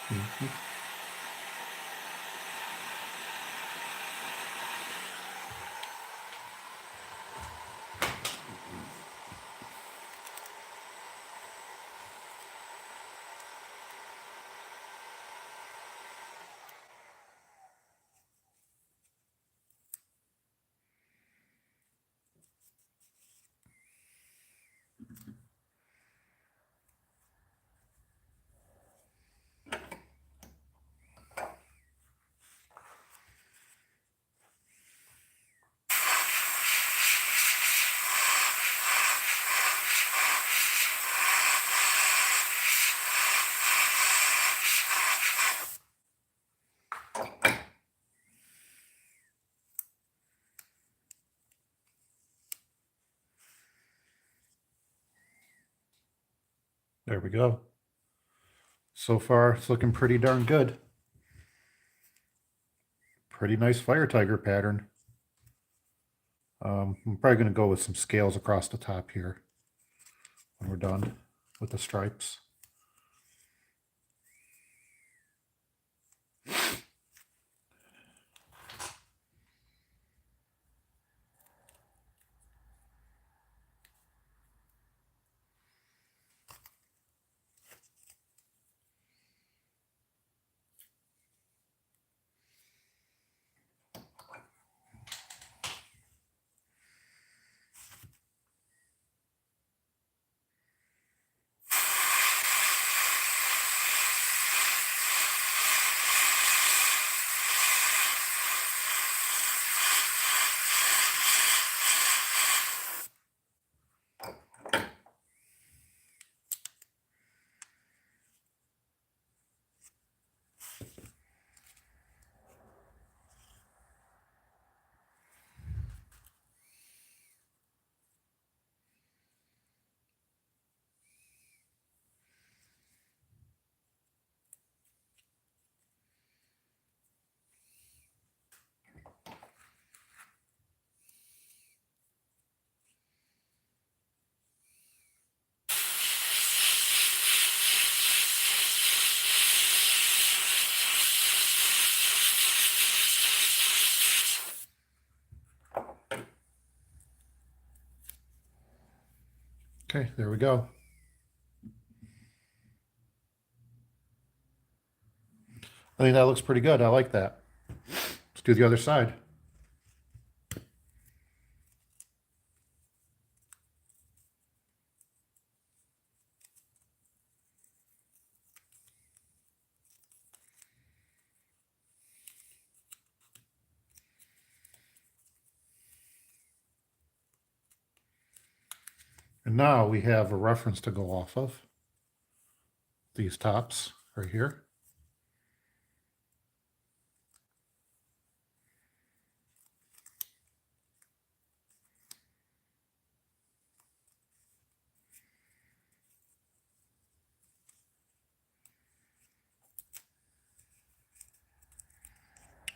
Mhm. There we go. So far, it's looking pretty darn good. Pretty nice fire tiger pattern. I'm probably going to go with some scales across the top here when we're done with the stripes. Okay, there we go. I think that looks pretty good. I like that. Let's do the other side. And now we have a reference to go off of. These tops right here.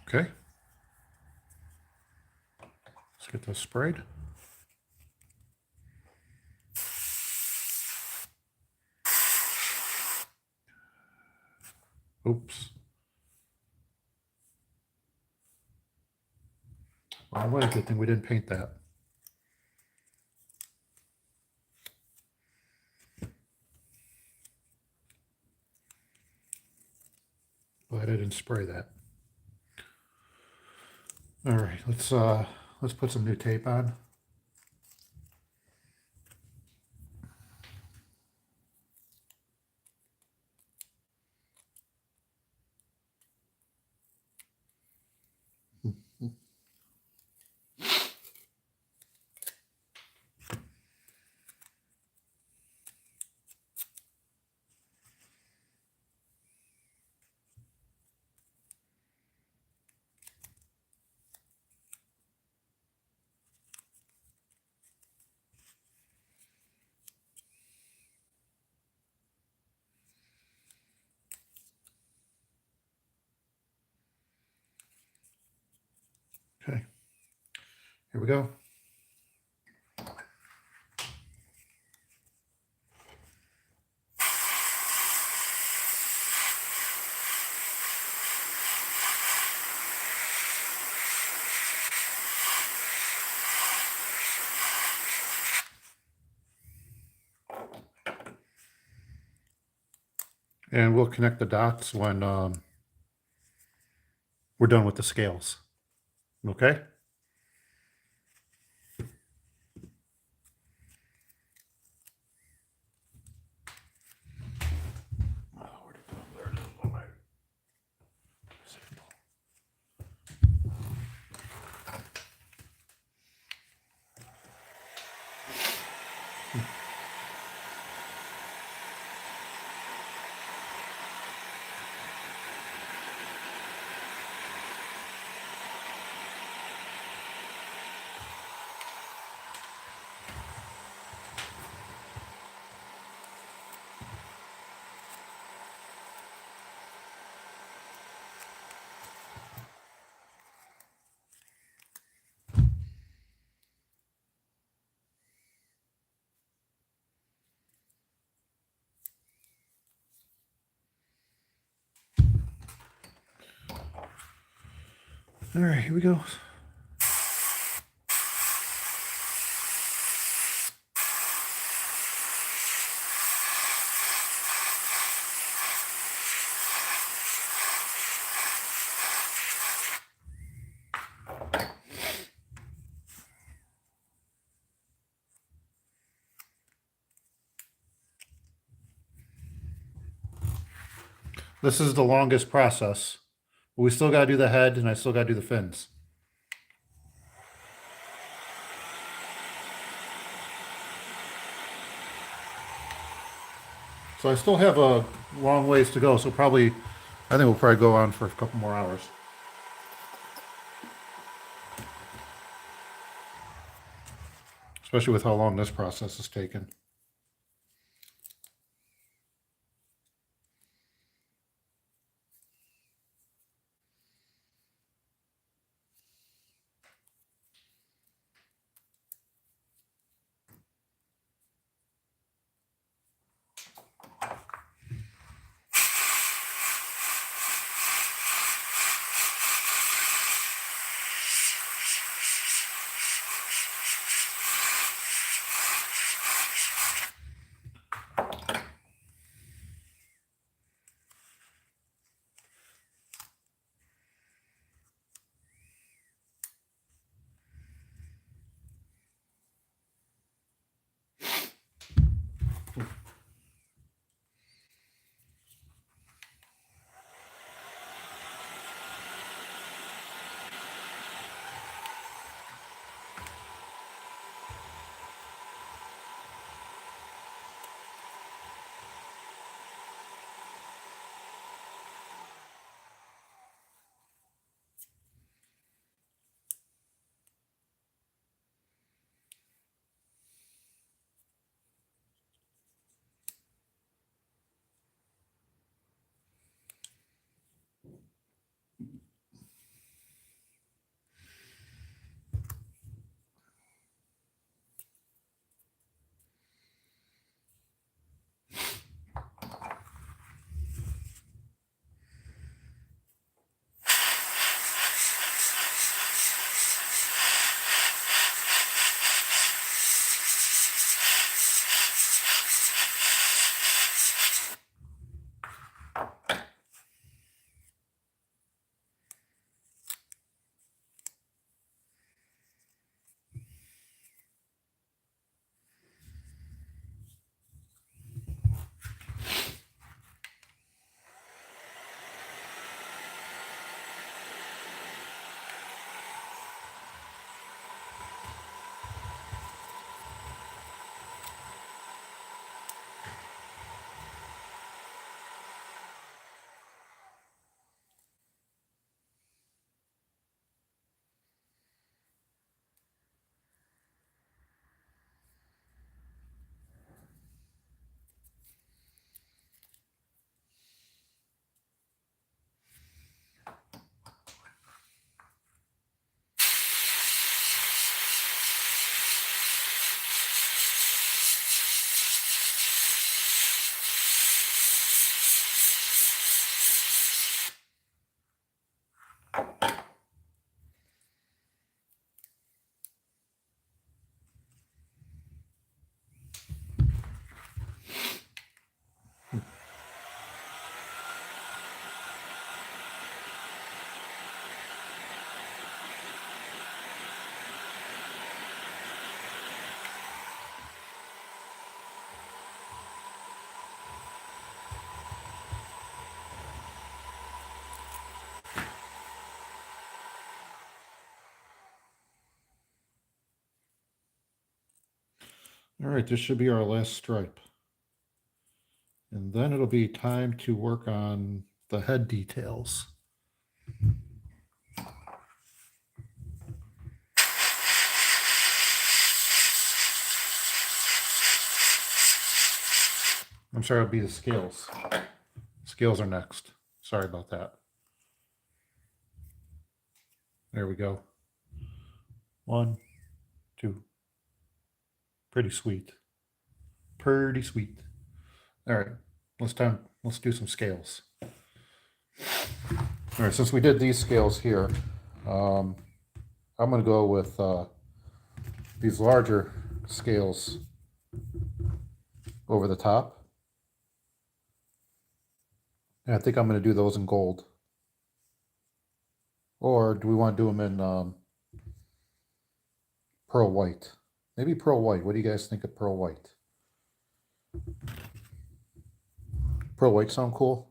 Okay. Let's get this sprayed. Oops. Wrong way. Good thing we didn't paint that. Glad I didn't spray that. All right, let's put some new tape on. Okay, here we go. And we'll connect the dots when we're done with the scales. Okay? All right, here we go. This is the longest process. But we still got to do the head, and I still got to do the fins. So I still have a long ways to go. So I think we'll probably go on for a couple more hours. Especially with how long this process has taken. All right, this should be our last stripe. And then it'll be time to work on the head details. I'm sorry, it'll be the scales. Scales are next. Sorry about that. There we go. 1, 2. Pretty sweet. Pretty sweet. All right, let's do some scales. All right, since we did these scales here, I'm going to go with these larger scales over the top. And I think I'm going to do those in gold. Or do we want to do them in pearl white? Maybe pearl white. What do you guys think of pearl white? Pearl white sound cool?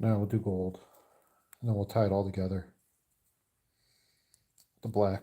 Now we'll do gold. And then we'll tie it all together. The black.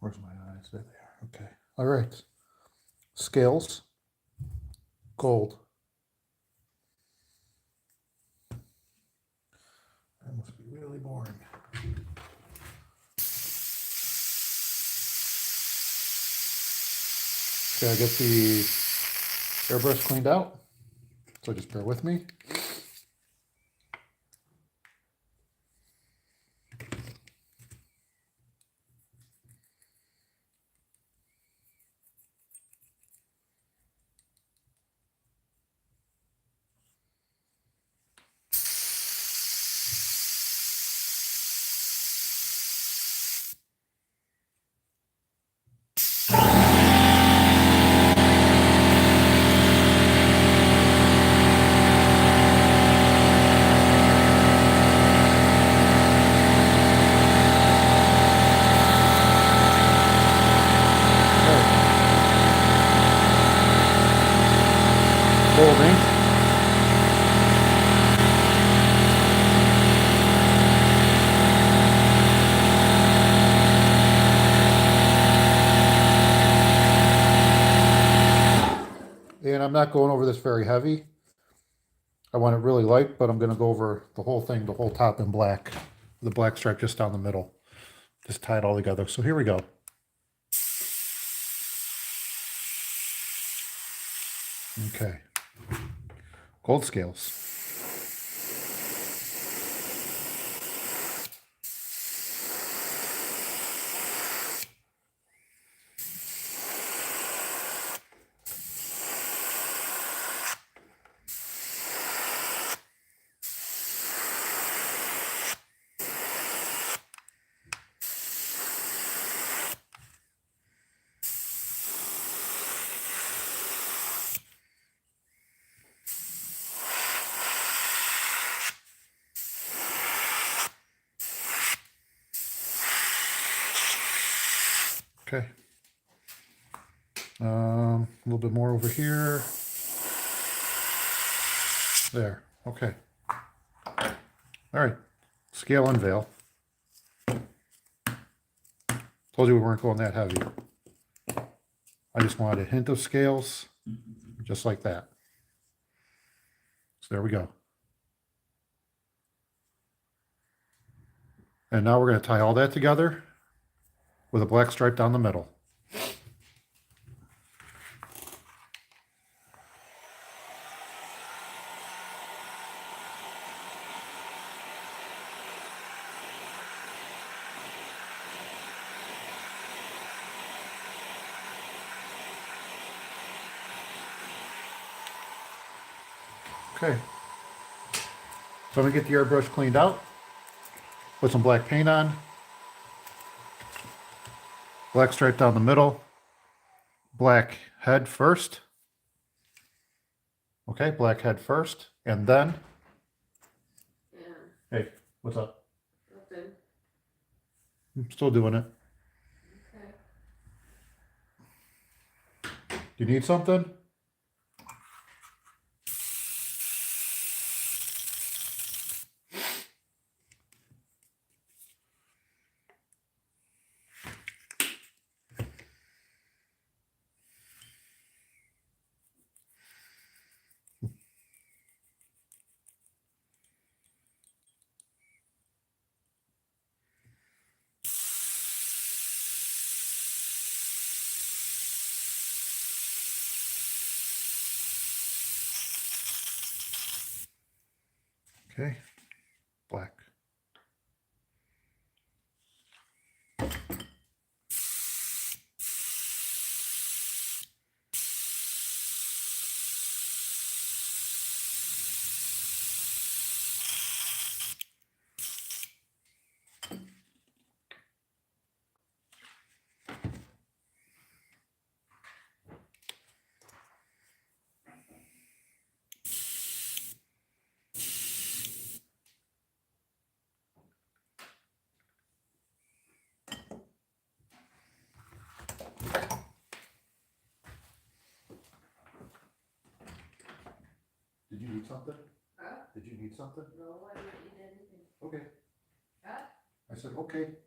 Where's my eyes? There they are. Okay. All right. Scales. Gold. That must be really boring. Okay, I get the airbrush cleaned out. So just bear with me. gold ink. And I'm not going over this very heavy. I want it really light, but I'm going to go over the whole thing, the whole top in black. The black stripe just down the middle. Just tie it all together. So here we go. Okay. Gold scales. Okay. A little bit more over here. There. Okay. All right. Scale unveil. Told you we weren't going that heavy. I just wanted a hint of scales, just like that. So there we go. And now we're going to tie all that together with a black stripe down the middle. Okay. So I'm going to get the airbrush cleaned out, put some black paint on, black stripe down the middle, black head first. Okay, black head first, and then... Yeah. Hey, what's up? Nothing. I'm still doing it. Okay. You need something? Okay, black. Did you need something? Huh? Did you need something? No, I didn't eat anything. Okay. Huh? I said, okay.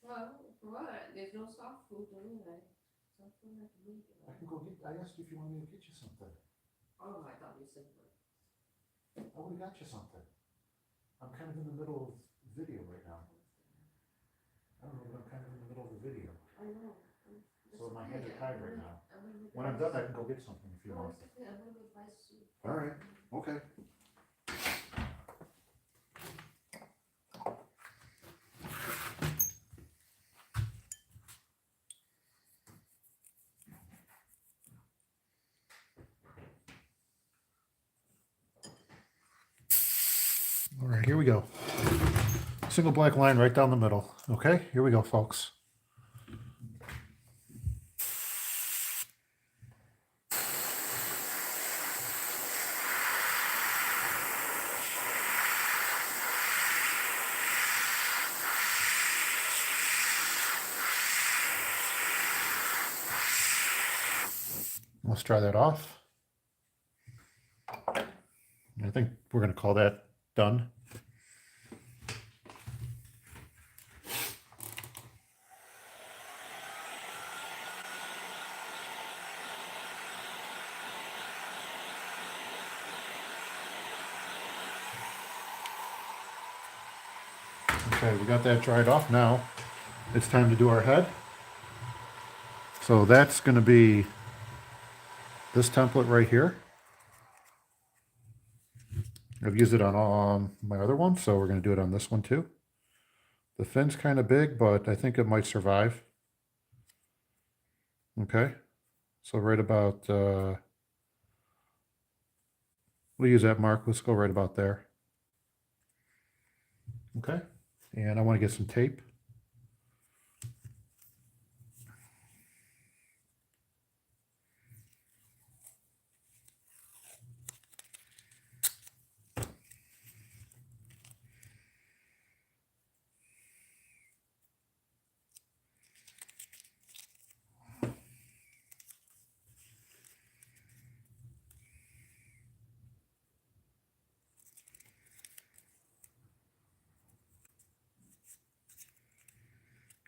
Well, what? There's no soft food anyway. Soft food I can eat. I can go get, I asked you if you wanted me to get you something. Oh, I thought you said what? I would have got you something. I'm kind of in the middle of video right now. I don't know, but I'm kind of in the middle of the video. I know. So my hands are tied right now. When I'm done, I can go get something if you No, want. it's okay. I'm gonna go buy soup. All right, okay. All right, here we go. Single black line right down the middle. Okay, here we go, folks. Let's try that off. think we're going to call that done. Okay, we got that dried off. Now it's time to do our head. So that's going to be this template right here. I've used it on my other one, so we're going to do it on this one too. The fin's kind of big, but I think it might survive. Okay, so right about, we'll use that mark. Let's go right about there. Okay, and I want to get some tape.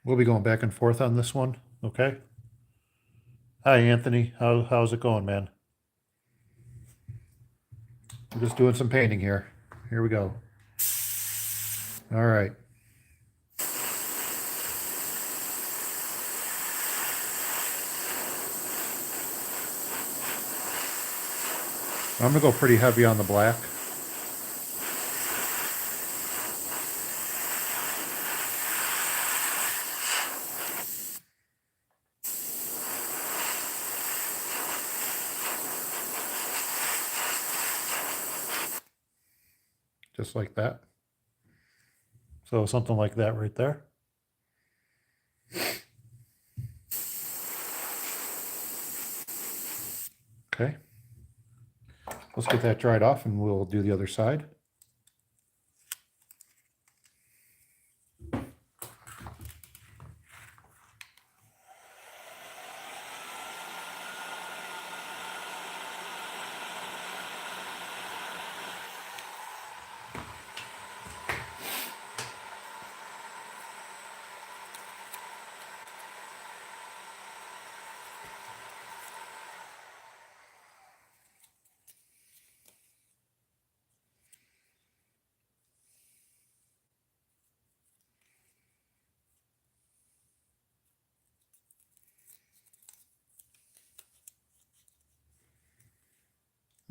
We'll be going back and forth on this one, okay? Hi, Anthony. How's it going, man? I'm just doing some painting here. Here we go. All right. I'm gonna go pretty heavy on the black. Just like that. So something like that right there. Okay. Let's get that dried off and we'll do the other side.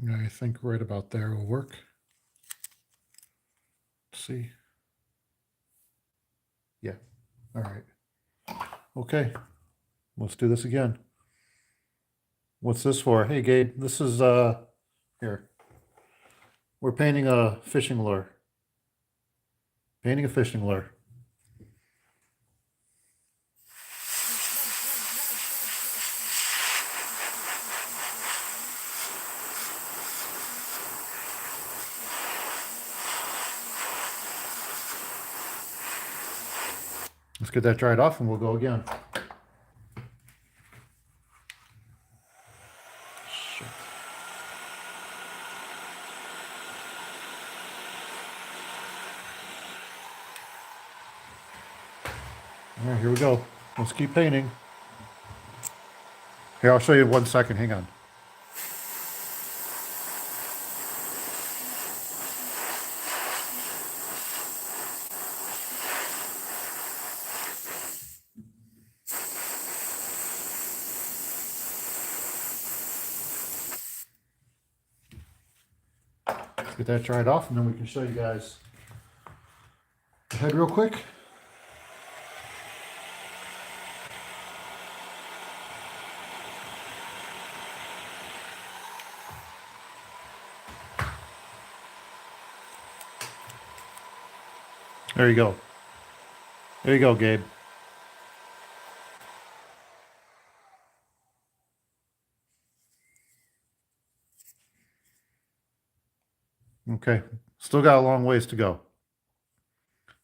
I think right about there will work. Let's see. Yeah. All right. Okay. Let's do this again. What's this for? Hey, Gabe, this is, here. We're painting a fishing lure. Painting a fishing lure. Let's get that dried off and we'll go again. Shit. All right, here we go. Let's keep painting. Here, I'll show you 1 second. Hang on. Let's get that dried off and then we can show you guys the head real quick. There you go. There you go, Gabe. Okay, still got a long ways to go.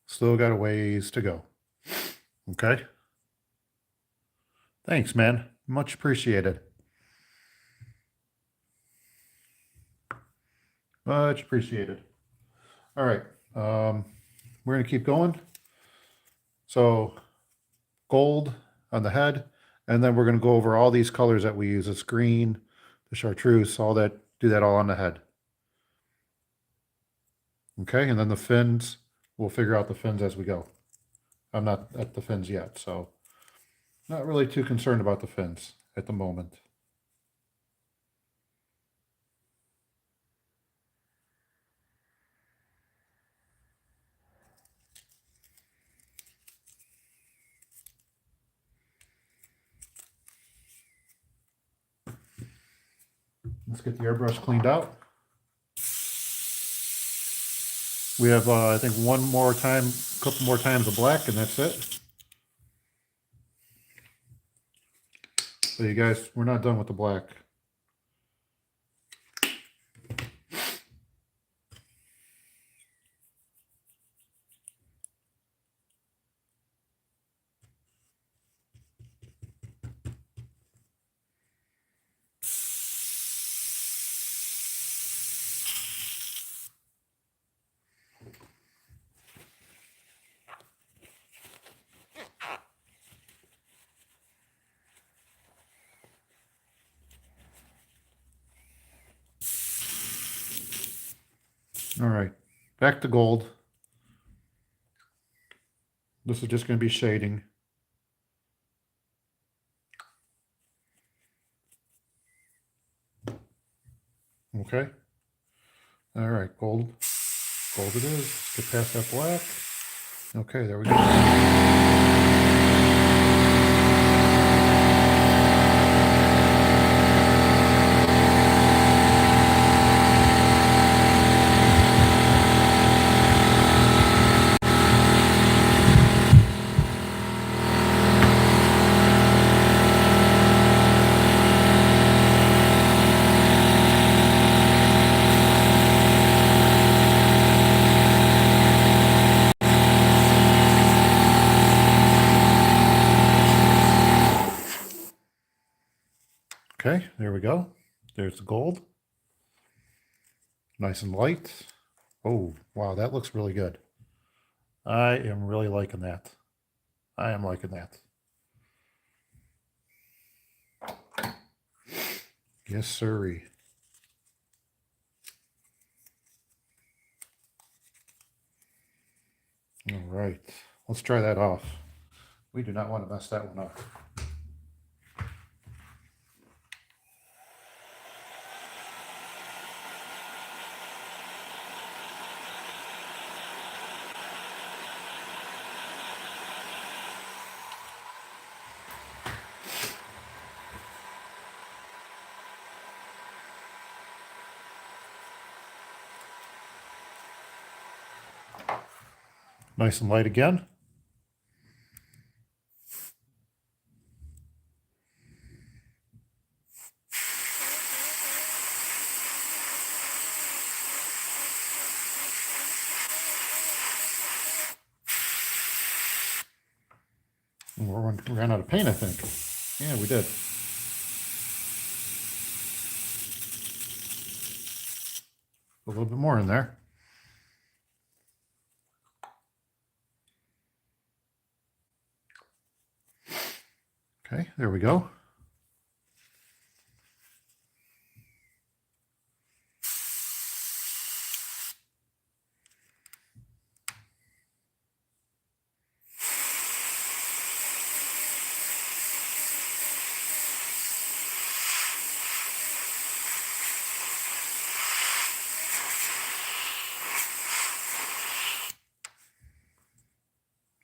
Still got a ways to go. Okay. Thanks, man. Much appreciated. Much appreciated. All right. We're going to keep going. So gold on the head, and then we're going to go over all these colors that we use. It's green, the chartreuse, all that. Do that all on the head. Okay, and then the fins, we'll figure out the fins as we go. I'm not at the fins yet, so not really too concerned about the fins at the moment. Let's get the airbrush cleaned out. We have, I think, one more time, a couple more times of black, and that's it. So you guys, we're not done with the black. All right, back to gold. This is just going to be shading. Okay. All right, gold. Gold it is. Let's get past that black. Okay, there we go. Okay, there we go. There's the gold. Nice and light. Oh, wow, that looks really good. I am really liking that. I am liking that. Yes, sirree. All right, let's try that off. We do not want to mess that one up. Nice and light again. We ran out of paint, I think. Yeah, we did. A little bit more in there. Okay, there we go.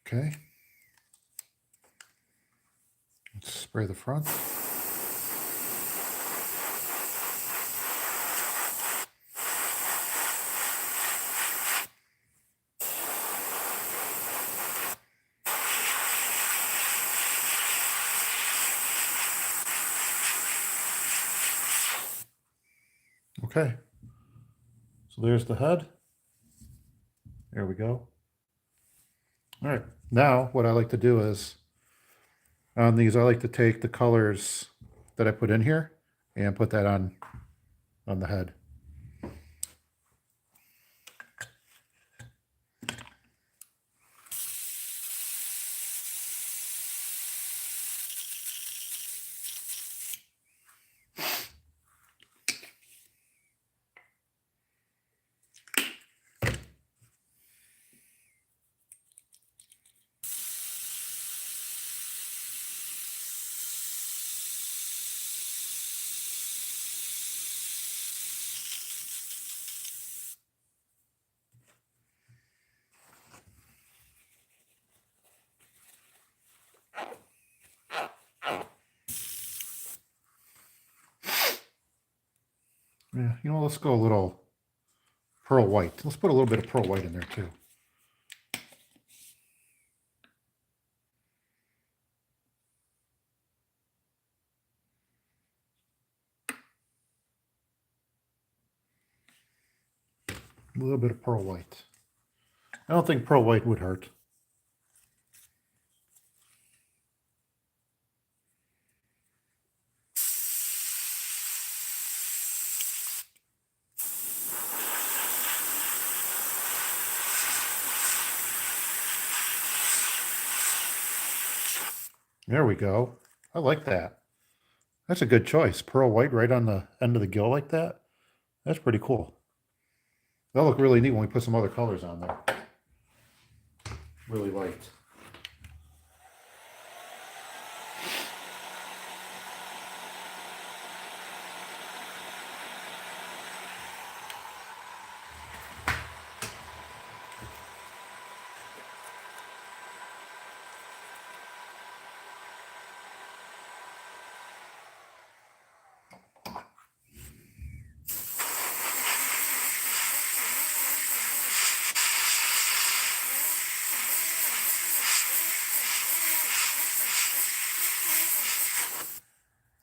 Okay. Let's spray the front. Okay. So there's the head. There we go. All right. Now what I like to do is on these, I like to take the colors that I put in here and put that on the head. Yeah, you know, let's go a little pearl white. Let's put a little bit of pearl white in there too. A little bit of pearl white. I don't think pearl white would hurt. There we go. I like that. That's a good choice. Pearl white right on the end of the gill like that. That's pretty cool. That'll look really neat when we put some other colors on there. Really light.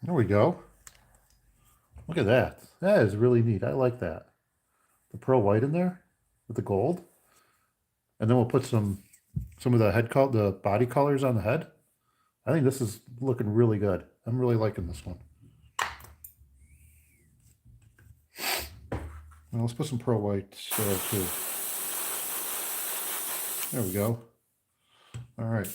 There we go. Look at that. That is really neat. I like that. The pearl white in there with the gold. And then we'll put some of the body colors on the head. I think this is looking really good. I'm really liking this one. Well, let's put some pearl white there too. There we go. All right.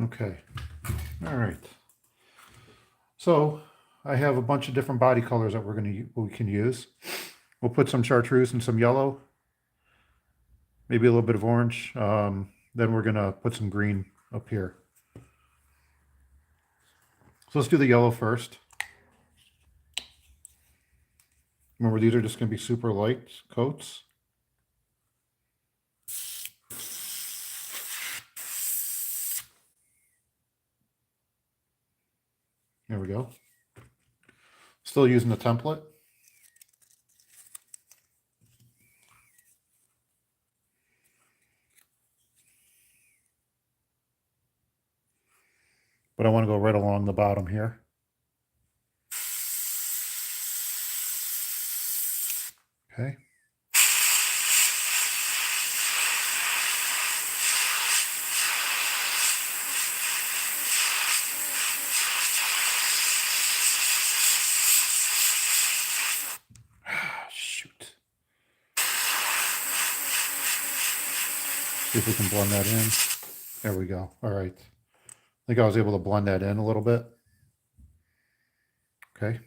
Okay. All right. So I have a bunch of different body colors that we can use. We'll put some chartreuse and some yellow, maybe a little bit of orange. Then we're gonna put some green up here. So let's do the yellow first. Remember, these are just gonna be super light coats. There we go. Still using the template. But I want to go right along the bottom here. Okay. Shoot. See if we can blend that in. There we go. All right. I think I was able to blend that in a little bit. Okay.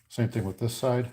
Same thing with this side.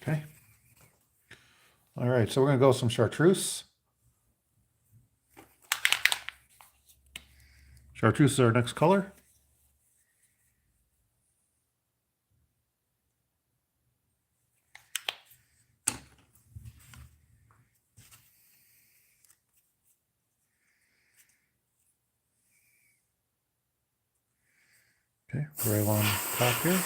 Okay. All right, so we're going to go some chartreuse. Chartreuse is our next color. Okay, right along the top here.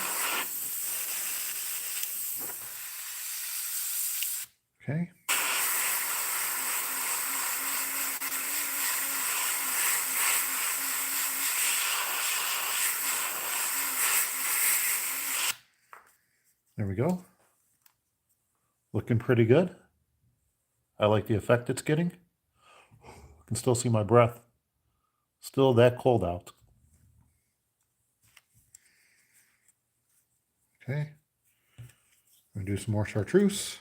Okay. There we go. Looking pretty good. I like the effect it's getting. I can still see my breath. Still that cold out. Okay. I'm going to do some more chartreuse.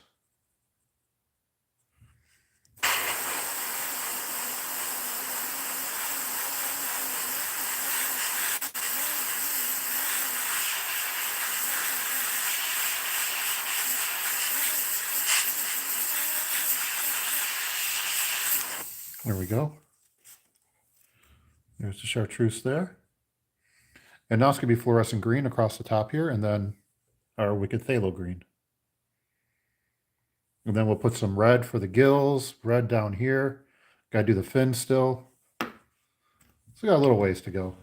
There we go. There's the chartreuse there. And now it's going to be fluorescent green across the top here, and then our wicked phthalo green. And then we'll put some red for the gills, red down here. Got to do the fin still. So we got a little ways to go.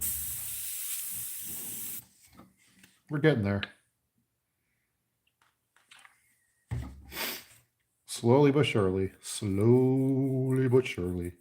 We're getting there. Slowly but surely. Slowly but surely.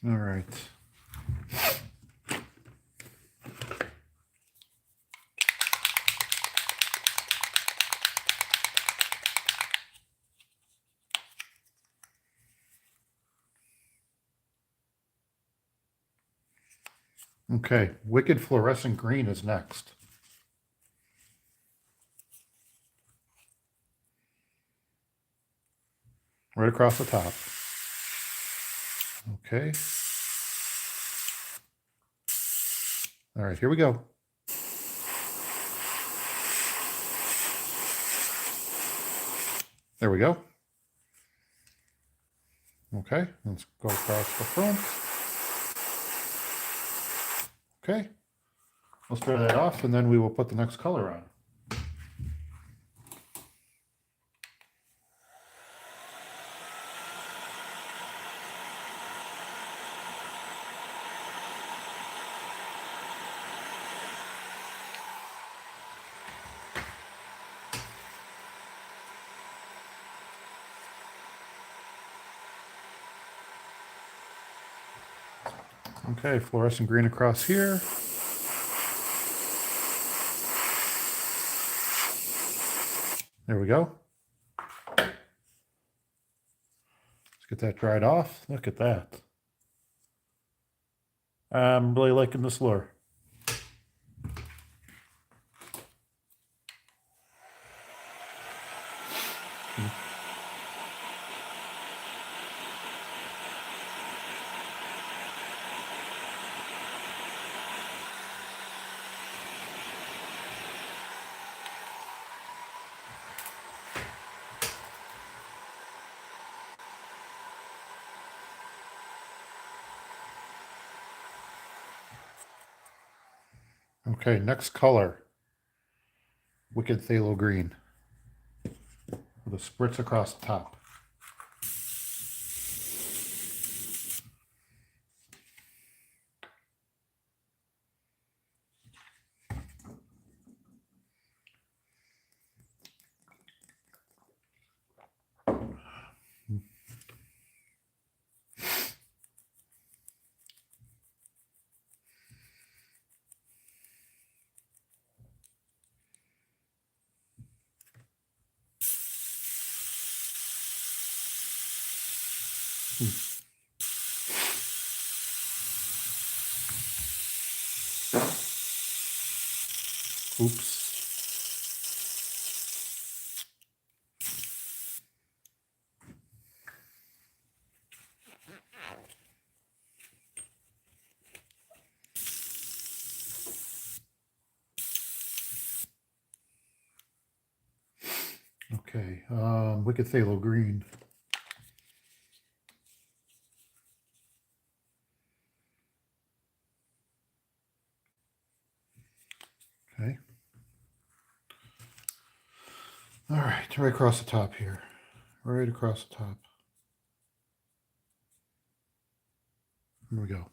All right. Okay, wicked fluorescent green is next. Right across the top. Okay. All right, here we go. There we go. Okay, let's go across the front. Okay, let's dry that off and then we will put the next color on. Okay, fluorescent green across here. There we go. Let's get that dried off. Look at that. I'm really liking this lure. Okay, next color. Wicked phthalo green. With a spritz across the top. Oops. Okay, Wicked Phthalo green. Okay. All right, right across the top here. Right across the top. Here we go.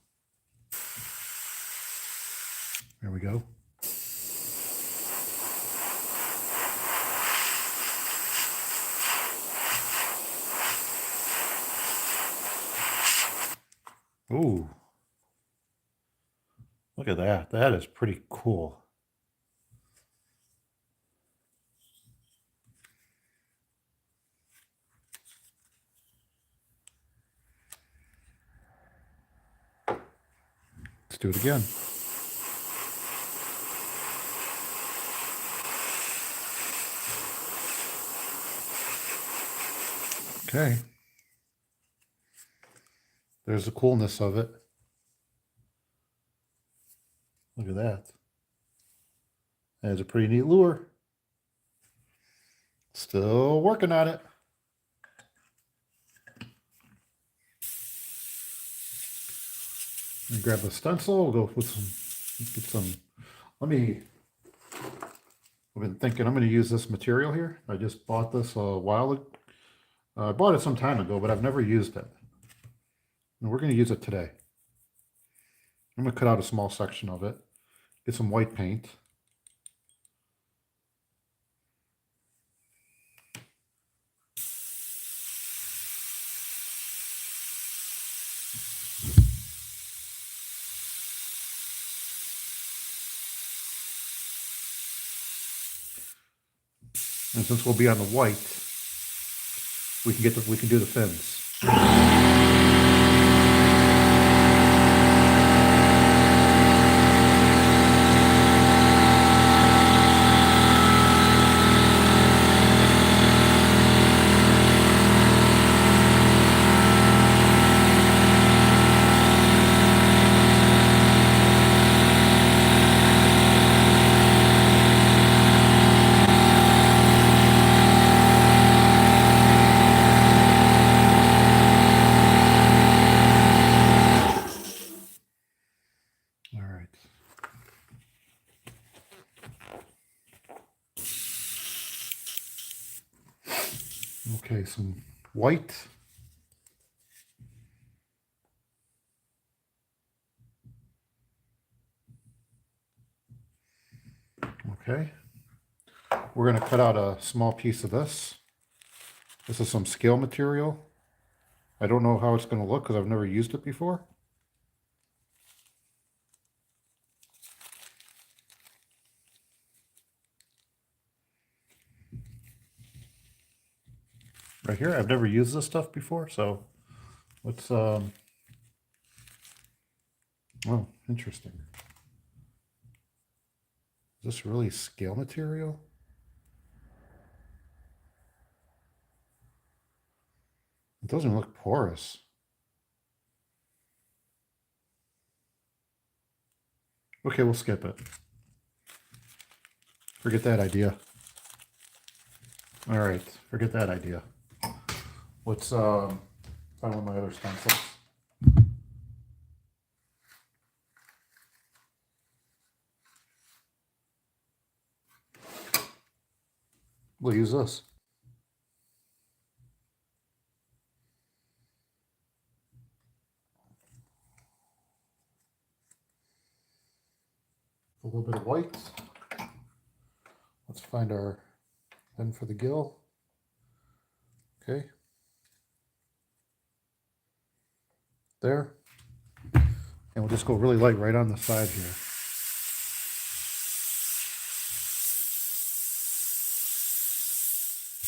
There we go. Ooh. Look at that. That is pretty cool. Let's do it again. Okay. There's the coolness of it. Look at that. That's a pretty neat lure. Still working on it. Let me grab a stencil. We'll go with I've been thinking I'm going to use this material here. I just bought this a while ago. I bought it some time ago, but I've never used it. And we're going to use it today. I'm going to cut out a small section of it. Get some white paint. And since we'll be on the white, we can do the fins. All right. Okay, some white. Okay. We're going to cut out a small piece of this. This is some scale material. I don't know how it's going to look because I've never used it before. Right here, I've never used this stuff before, so let's, oh, interesting. Is this really scale material? It doesn't look porous. Okay, we'll skip it. Forget that idea. All right, forget that idea. Let's find one of my other stencils. We'll use this. A little bit of white. Let's find our end for the gill. Okay. There. And we'll just go really light right on the side here.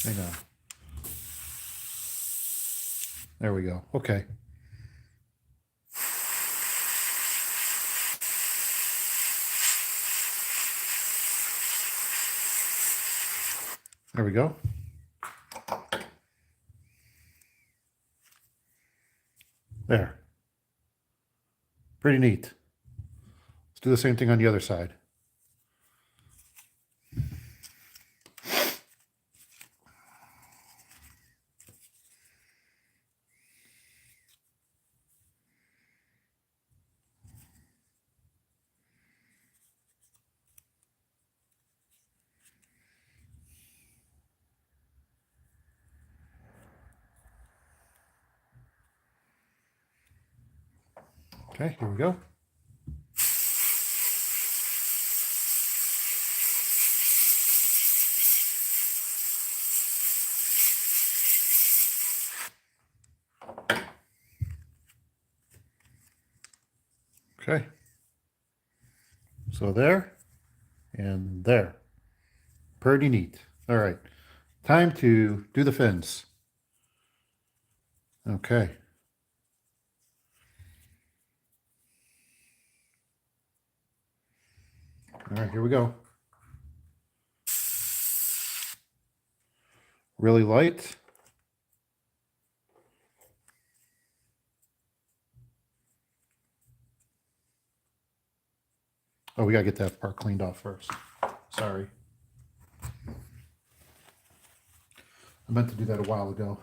Hang on. There we go. Okay. There we go. There. Pretty neat. Let's do the same thing on the other side. Okay, here we go. Okay. So there and there. Pretty neat. All right. Time to do the fins. Okay. All right, here we go. Really light. Oh, we gotta get that part cleaned off first. Sorry. I meant to do that a while ago.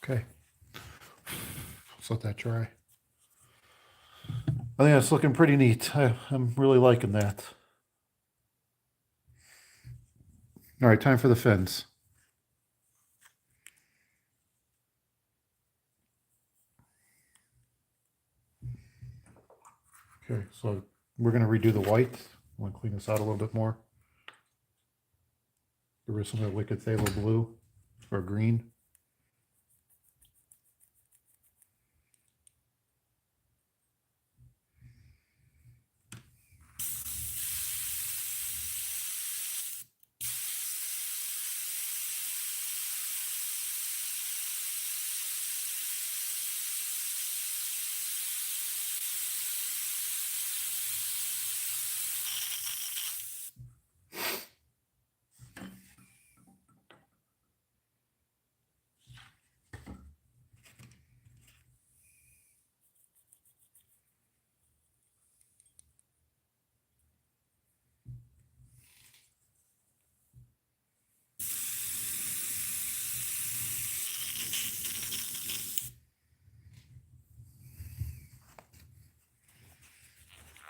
Okay. Let's let that dry. I think that's looking pretty neat. I'm really liking that. All right, time for the fins. Okay, so we're going to redo the white. I want to clean this out a little bit more. There is some of the Wicked Phthalo blue or green.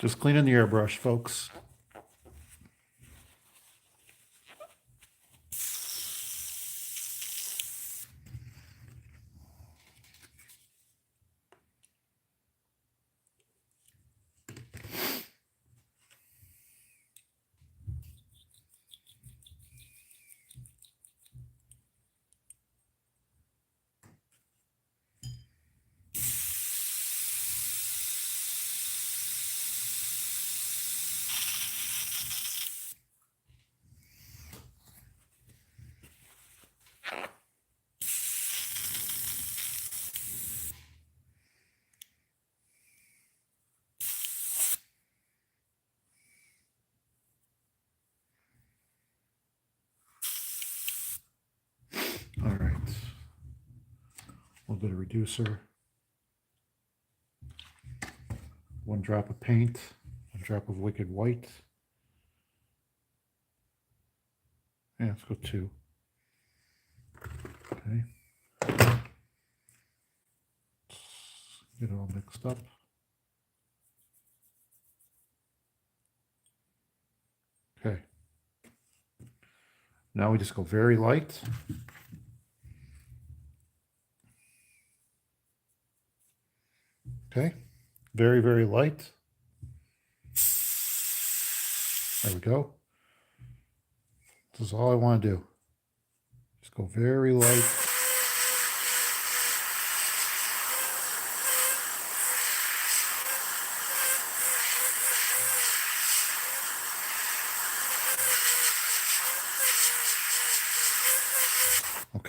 Just cleaning the airbrush, folks. All right. A little bit of reducer. 1 drop of paint. 1 drop of Wicked White. Yeah, let's go 2. Okay. Get it all mixed up. Okay. Now we just go very light. Okay. Very, very light. There we go. This is all I want to do. Just go very light.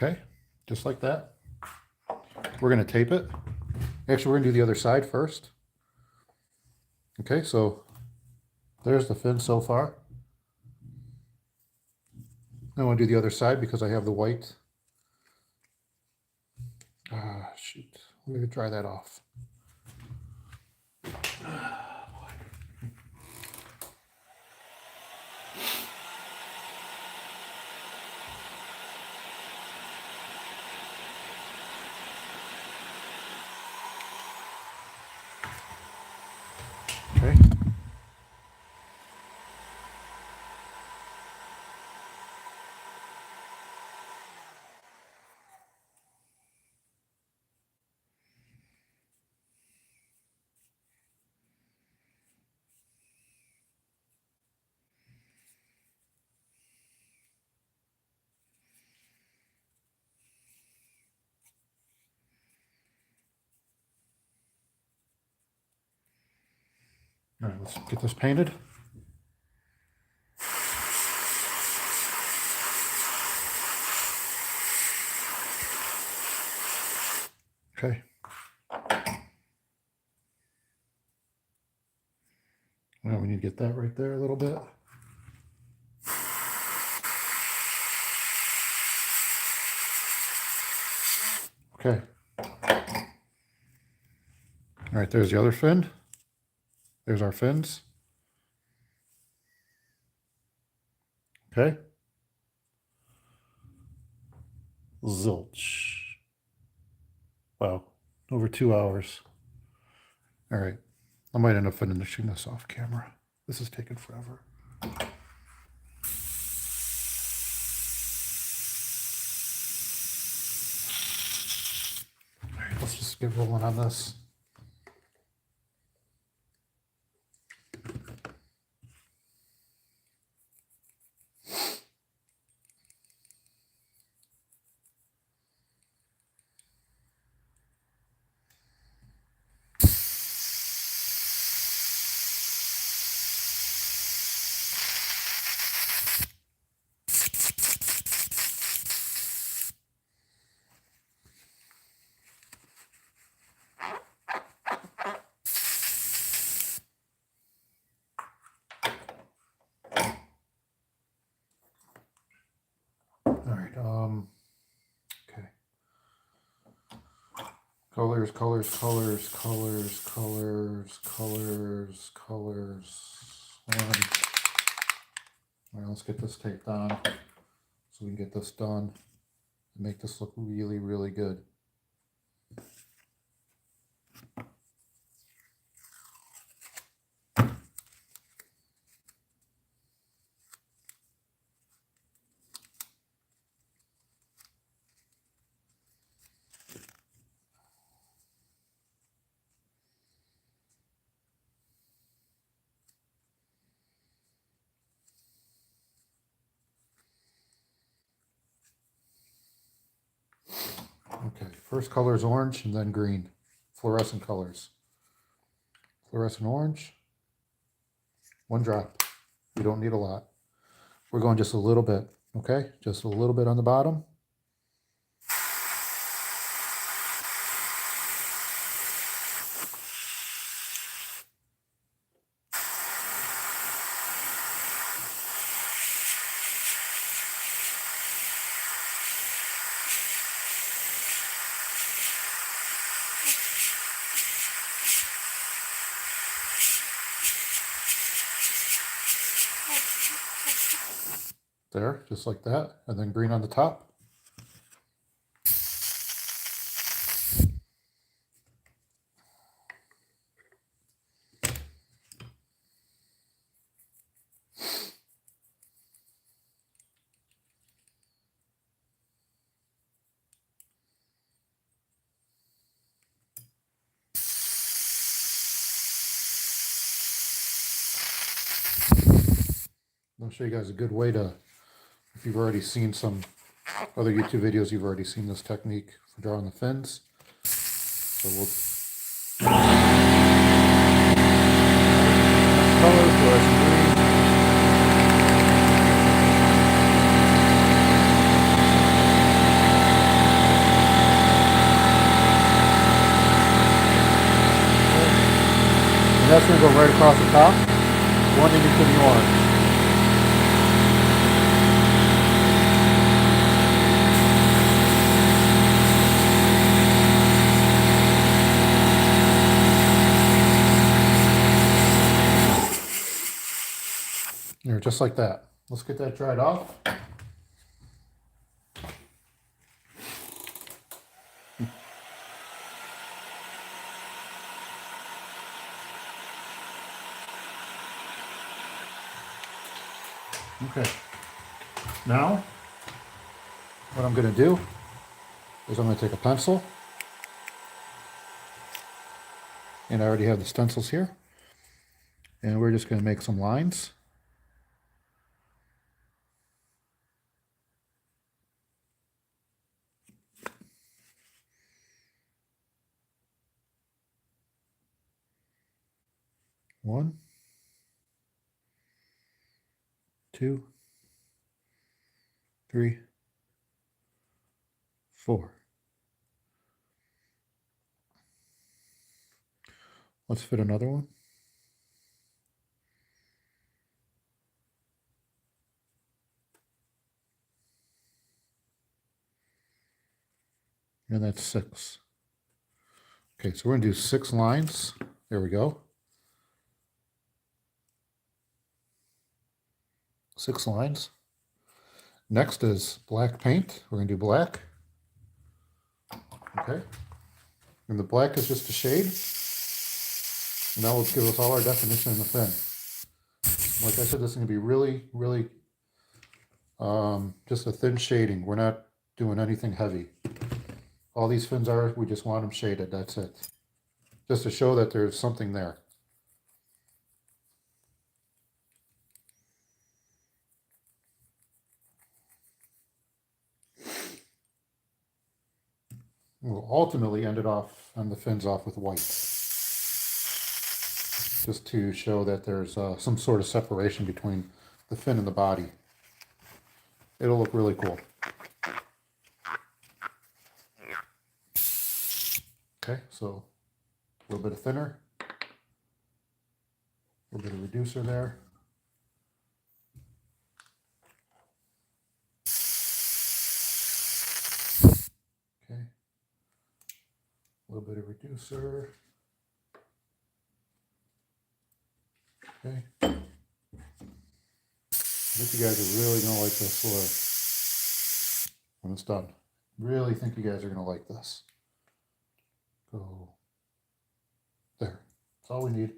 Okay, just like that. We're going to tape it. Actually, we're going to do the other side first. Okay, so there's the fin so far. I want to do the other side because I have the white. Ah, shoot. We gotta dry that off. Okay. All right, let's get this painted. Okay. Well, we need to get that right there a little bit. Okay. All right, there's the other fin. There's our fins. Okay. Zilch. Wow, over 2 hours. All right, I might end up finishing this off camera. This is taking forever. All right, let's just get rolling on this. All right, okay. Colors, colors, colors, colors, colors, colors, colors. All right, let's get this taped on so we can get this done and make this look really, really good. Okay, first color is orange and then green. Fluorescent colors. Fluorescent orange. 1 drop. You don't need a lot. We're going just a little bit, okay? Just a little bit on the bottom. There, just like that. And then green on the top. I'll show you guys a good way to, if you've already seen some other YouTube videos, you've already seen this technique for drawing the fins. So we'll colors, fluorescent green. across the top, one in between the orange. There, just like that. Let's get that dried off. Okay. Now, what I'm going to do is I'm going to take a pencil, and I already have the stencils here, and we're just going to make some lines. One, two, three, four. Let's fit another one. And that's 6. Okay, so we're going to do 6 lines. There we go. 6 lines. Next is black paint. We're going to do black. Okay. And the black is just a shade. And that will give us all our definition in the fin. Like I said, this is going to be really, really just a thin shading. We're not doing anything heavy. All these fins are, we just want them shaded. That's it. Just to show that there's something there. We'll ultimately end it off on the fins off with white. Just to show that there's some sort of separation between the fin and the body. It'll look really cool. Okay, so a little bit of thinner, a little bit of reducer there. Okay, a little bit of reducer. Okay. I think you guys are really going to like this when it's done. Really think you guys are going to like this. Go there. That's all we need.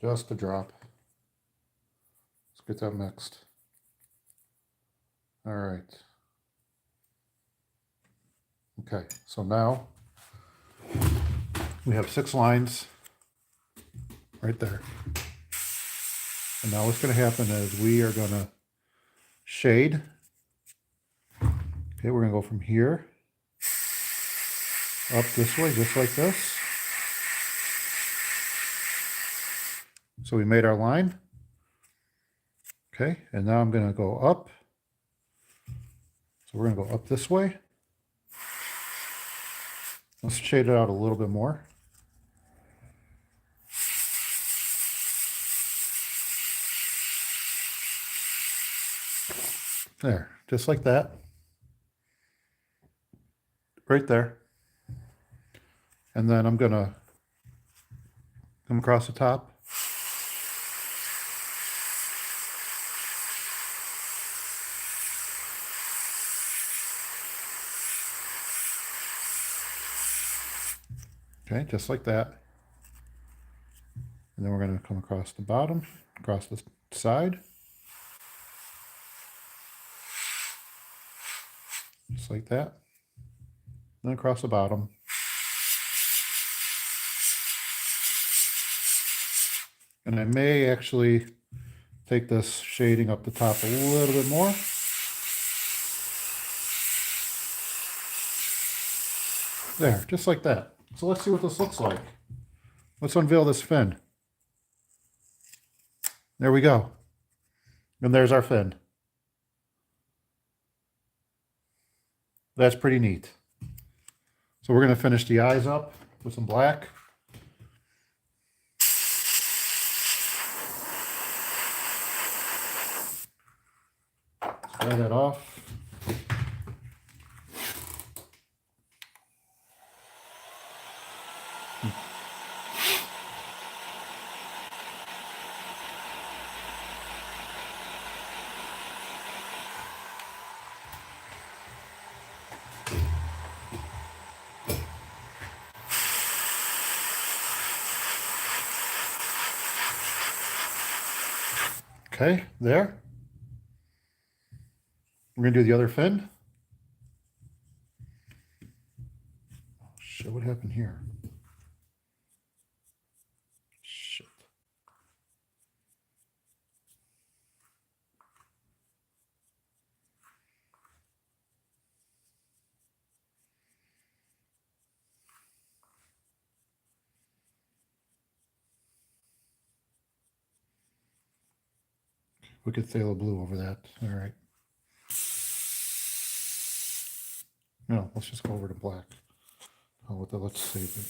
Just a drop. Let's get that mixed. All right. Okay, so now we have 6 lines right there. And now what's going to happen is we are going to shade. Okay, we're going to go from here up this way, just like this. So we made our line. Okay, and now I'm going to go up. So we're going to go up this way. Let's shade it out a little bit more. There, just like that. Right there. And then I'm going to come across the top. Okay, just like that. And then we're going to come across the bottom, across the side. Just like that. Then across the bottom. And I may actually take this shading up the top a little bit more. There, just like that. So let's see what this looks like. Let's unveil this fin. There we go. And there's our fin. That's pretty neat. So we're going to finish the eyes up with some black. Dry that off. Okay, there. We're gonna do the other fin. Oh, shit, what happened here? Shit. We could phthalo blue over that. All right. No, let's just go over to black. Oh, what the, let's save it.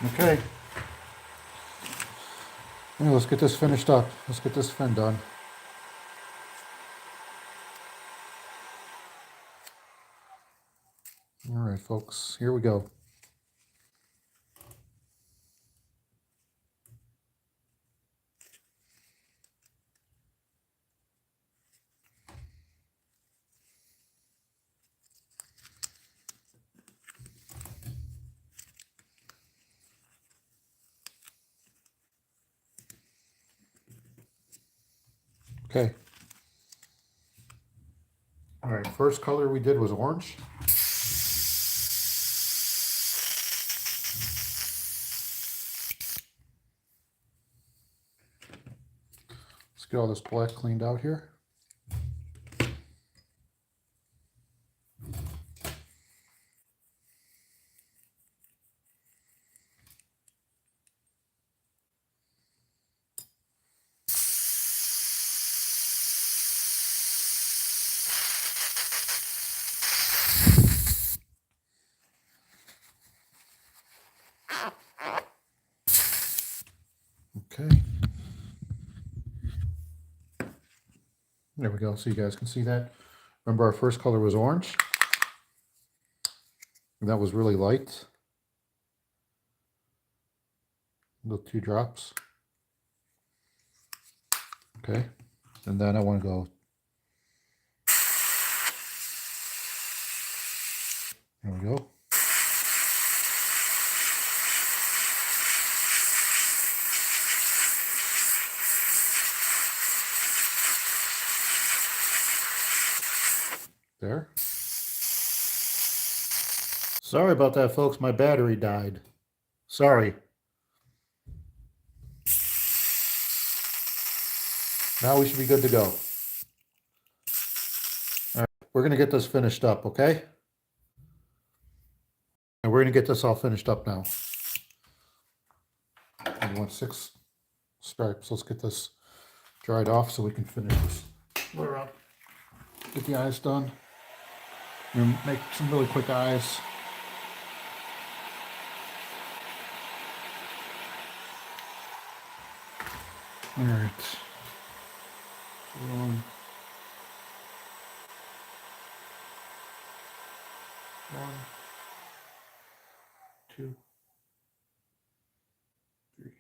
Okay. Yeah, let's get this finished up. Let's get this fin done. All right, folks, here we go. Okay. All right, first color we did was orange. Let's get all this black cleaned out here. Okay. There we go, so you guys can see that. Remember, our first color was orange. And that was really light. Little 2 drops. Okay. And then I want to go. There we go. There. Sorry about that, folks. My battery died. Sorry. Now we should be good to go. All right, we're going to get this finished up, okay? And we're going to get this all finished up now. We want 6 stripes. Let's get this dried off so we can finish this. We're up. Get the eyes done. We're going to make some really quick eyes. All right. One, two, three,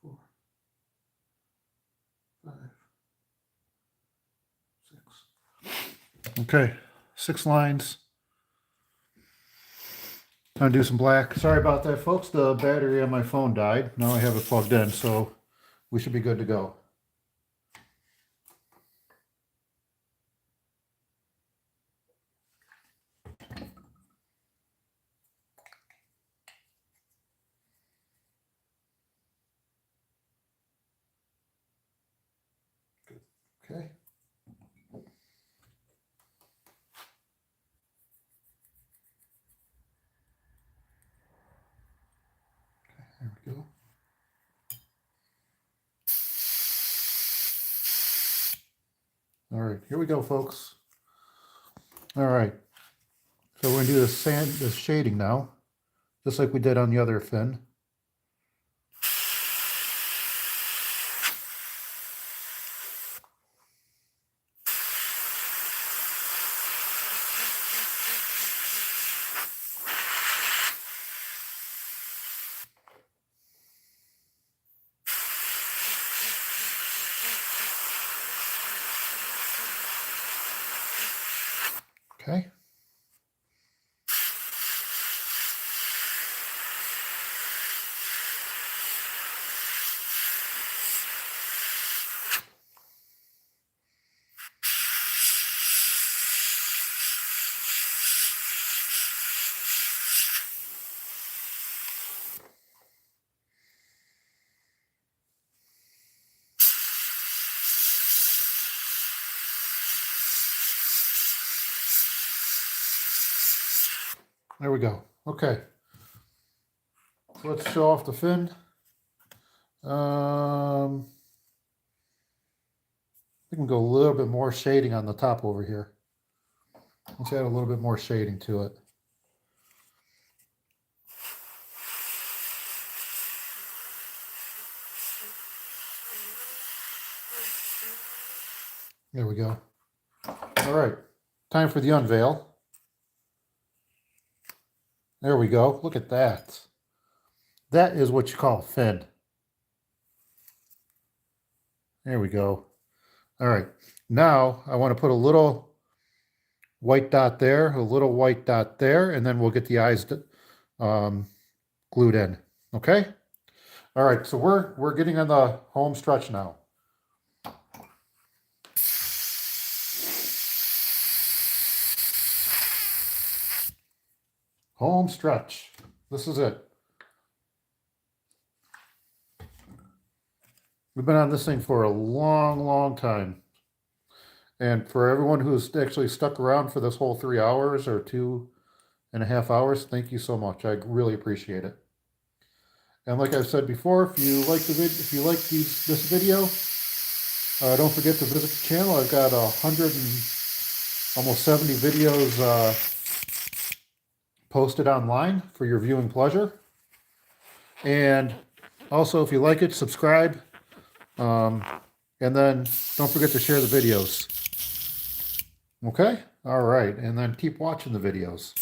4, 5, 6. Okay, 6 lines. Time to do some black. Sorry about that, folks. The battery on my phone died. Now I have it plugged in, so we should be good to go. Okay. There we go. All right, here we go, folks. All right, so we're gonna do this shading now, just like we did on the other fin. Okay. There we go. Okay. Let's show off the fin. We can go a little bit more shading on the top over here. Let's add a little bit more shading to it. There we go. All right, time for the unveil. There we go. Look at that. That is what you call a fin. There we go. All right, now I want to put a little white dot there, a little white dot there, and then we'll get the eyes glued in. Okay. All right, so we're getting on the home stretch now. Home stretch. This is it. We've been on this thing for a long, long time. And for everyone who's actually stuck around for this whole 3 hours or 2.5 hours, thank you so much. I really appreciate it. And like I've said before, if you like this video, don't forget to visit the channel. I've got 100 and almost 70 videos posted online for your viewing pleasure. And also, if you like it, subscribe. And then don't forget to share the videos. Okay? All right. And then keep watching the videos.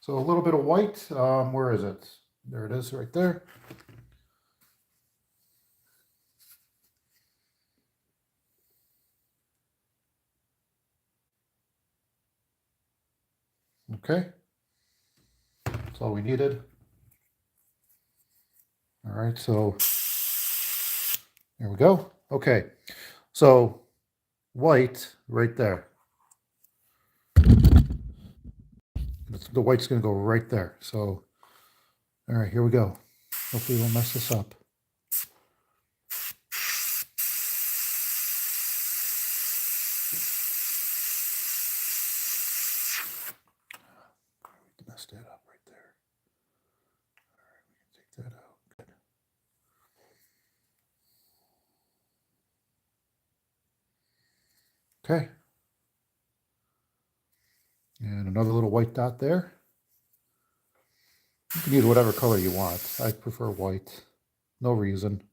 So a little bit of white. Where is it? There it is right there. Okay. That's all we needed. All right. So there we go. Okay. So white right there. The white's going to go right there. So, all right, here we go. Hopefully we'll mess this up. We messed that up right there. All right, we can take that out. Good. Okay. And another little white dot there. You can use whatever color you want. I prefer white. No reason.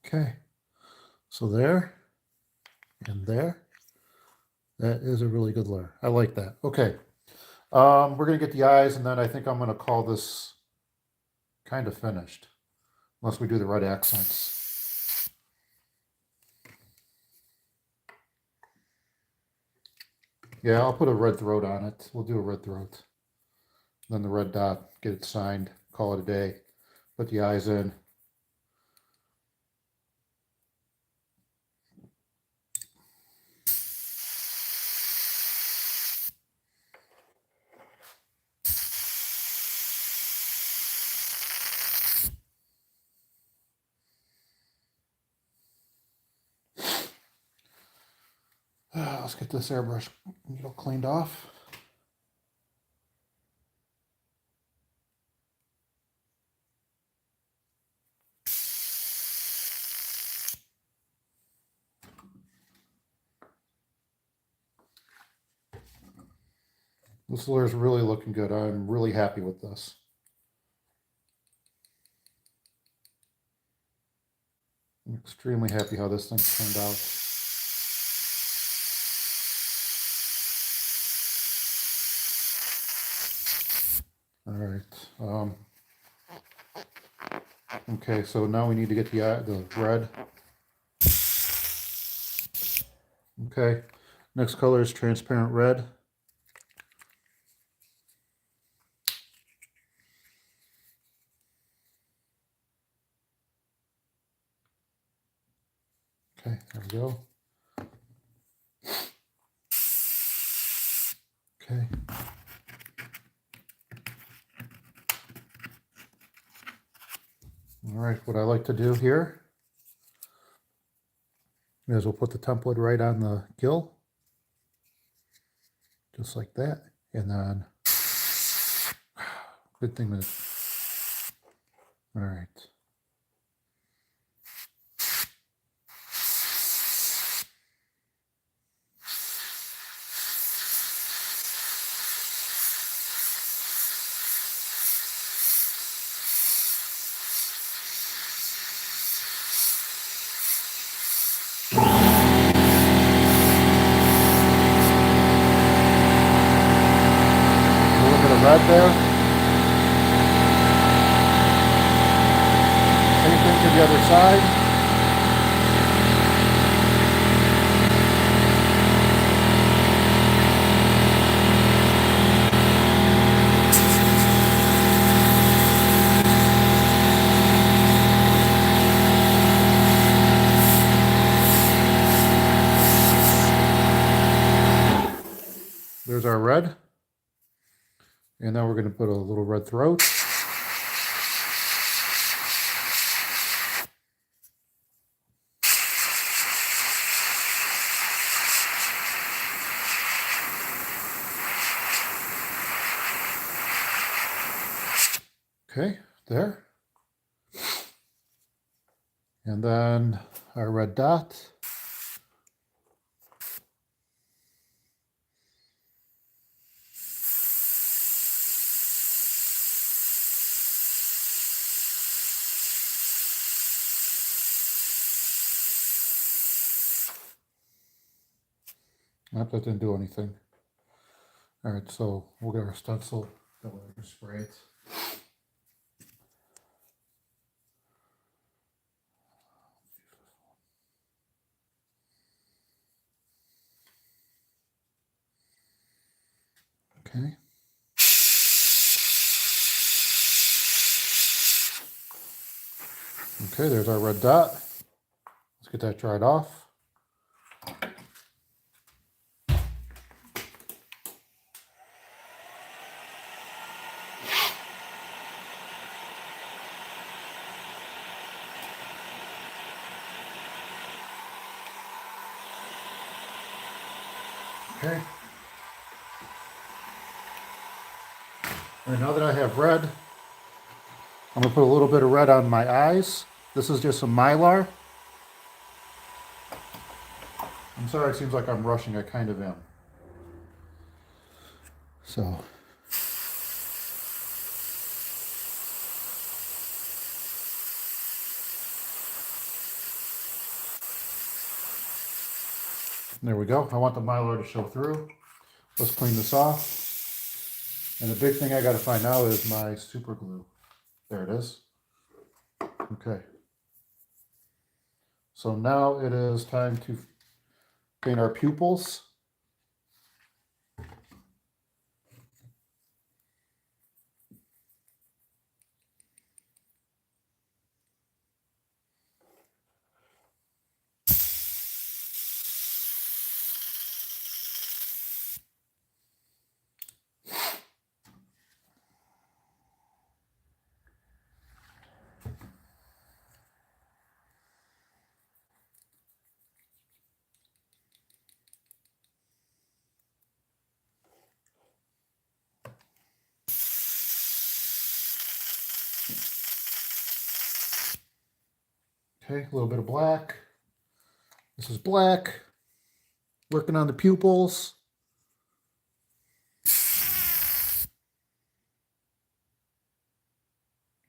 Okay, so there and there. That is a really good lure. I like that. Okay, we're gonna get the eyes, and then I think I'm gonna call this kind of finished, unless we do the red accents. Yeah, I'll put a red throat on it. We'll do a red throat. Then the red dot, get it signed, call it a day, put the eyes in. Let's get this airbrush needle cleaned off. This lure is really looking good. I'm really happy with this. I'm extremely happy how this thing turned out. All right. Okay, so now we need to get the red. Okay. Next color is transparent red. Okay, there we go. Okay. All right, what I like to do here is we'll put the template right on the gill, just like that. And then, good thing that, all right. A little bit of red there. Same thing to the other side. There's our red. And now we're going to put a little red throat. Okay, there. And then our red dot. Nope, that didn't do anything. All right, so we'll get our stencil. That way we can spray it. Okay. Okay, there's our red dot. Let's get that dried off. Okay. And now that I have red, I'm going to put a little bit of red on my eyes. This is just some Mylar. I'm sorry, it seems like I'm rushing. I kind of am. So, There we go. I want the Mylar to show through. Let's clean this off. And the big thing I got to find now is my super glue. There it is. Okay. So now it is time to paint our pupils. Okay, a little bit of black. This is black. Working on the pupils.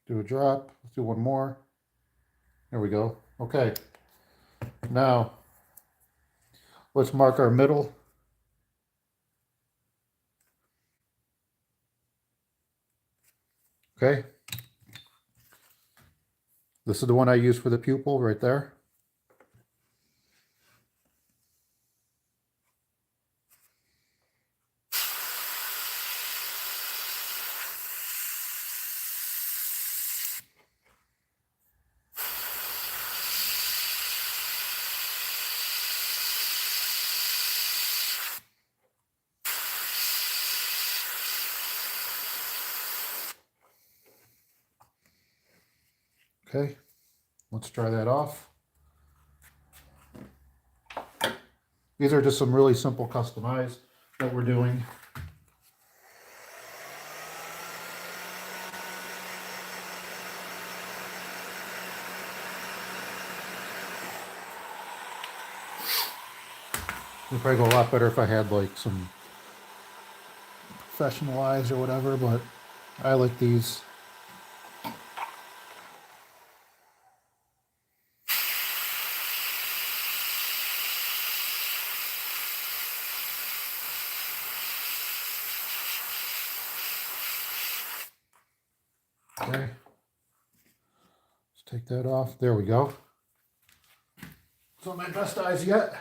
Do a drop. Let's do one more. There we go. Okay. Now, let's mark our middle. Okay. This is the one I use for the pupil right there. Okay, let's try that off. These are just some really simple customized that we're doing. It'd probably go a lot better if I had like some professional eyes or whatever, but I like these. Okay, let's take that off. There we go. So my best eyes yet.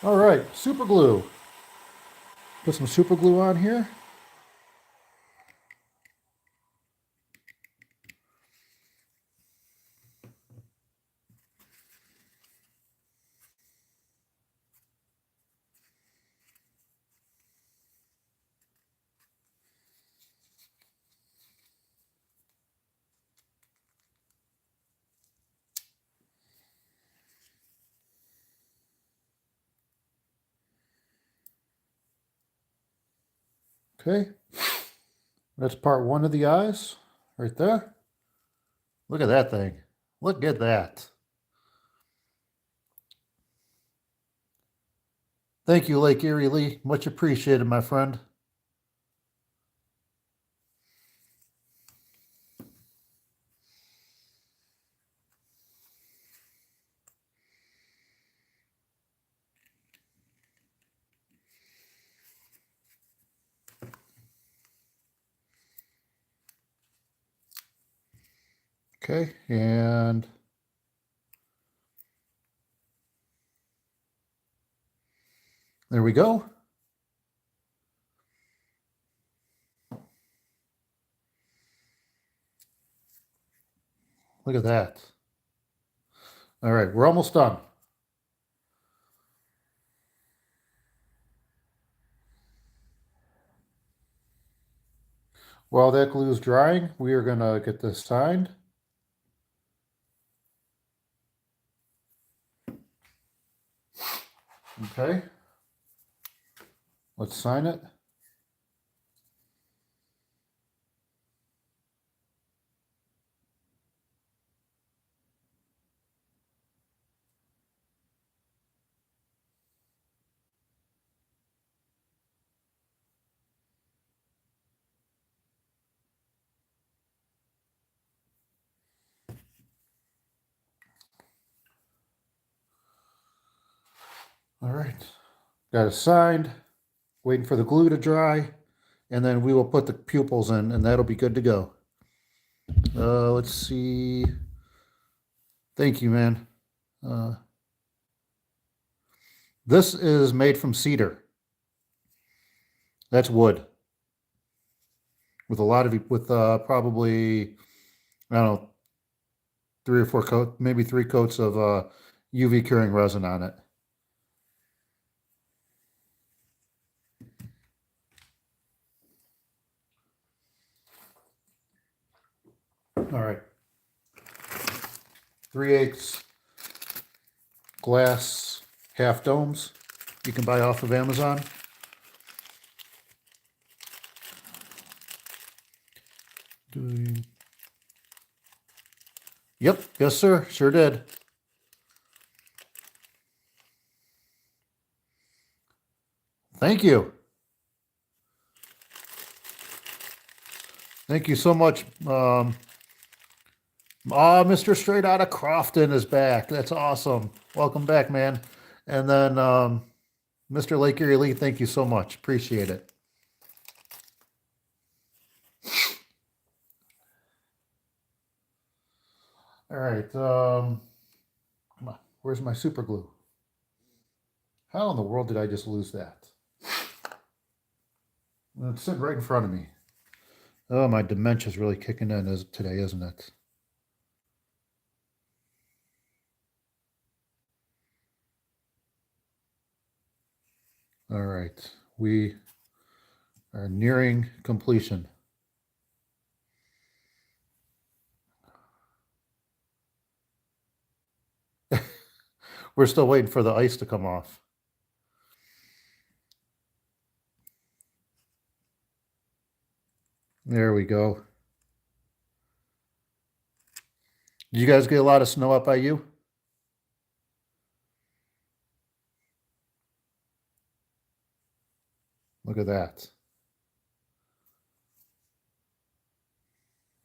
All right, super glue. Put some super glue on here. Okay, that's part one of the eyes right there. Look at that thing. Look at that. Thank you, Lake Erie Lee. Much appreciated, my friend. Okay, and there we go. Look at that. All right, we're almost done. While that glue is drying, we are going to get this signed. Okay. Let's sign it. All right. Got it signed. Waiting for the glue to dry. And then we will put the pupils in, and that'll be good to go. Let's see. Thank you, man. This is made from cedar. That's wood. With a lot of, with probably, I don't know, 3 or 4 coats, maybe 3 coats of UV curing resin on it. All right. 3/8 glass half domes you can buy off of Amazon. Yep, yes sir, sure did. Thank you. Thank you so much. Mr. Straight Outta Crofton is back. That's awesome. Welcome back, man. And then Mr. Lake Erie Lee, thank you so much. Appreciate it. All right. Come on. Where's my super glue? How in the world did I just lose that? It's sitting right in front of me. Oh, my dementia's really kicking in today, isn't it? All right. We are nearing completion. We're still waiting for the ice to come off. There we go. Did you guys get a lot of snow up by you? Look at that.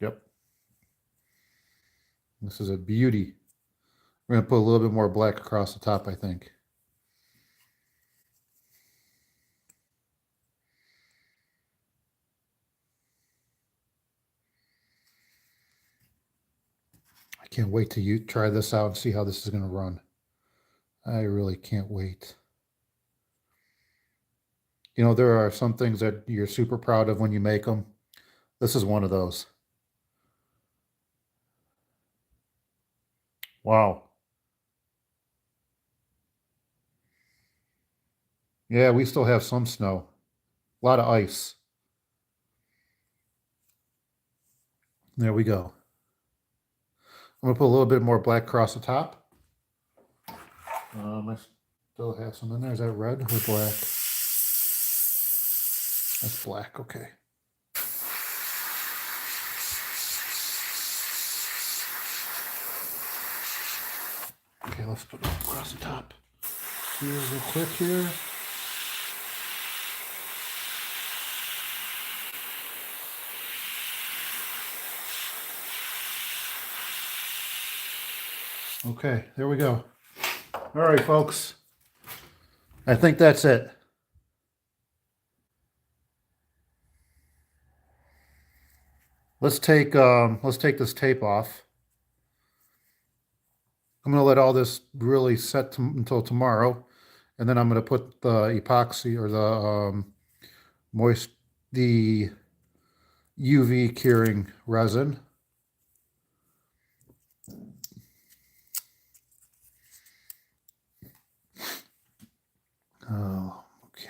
Yep. This is a beauty. We're going to put a little bit more black across the top, I think. I can't wait till you try this out and see how this is going to run. I really can't wait. You know, there are some things that you're super proud of when you make them. This is one of those. Wow. Yeah, we still have some snow. A lot of ice. There we go. I'm going to put a little bit more black across the top. I still have some in there. Is that red or black? That's black. Okay. Okay, let's put it across the top. Here, real quick here. Okay, there we go. All right, folks. I think that's it. Let's take this tape off. I'm going to let all this really set until tomorrow, and then I'm going to put the epoxy or the UV curing resin. Oh, okay.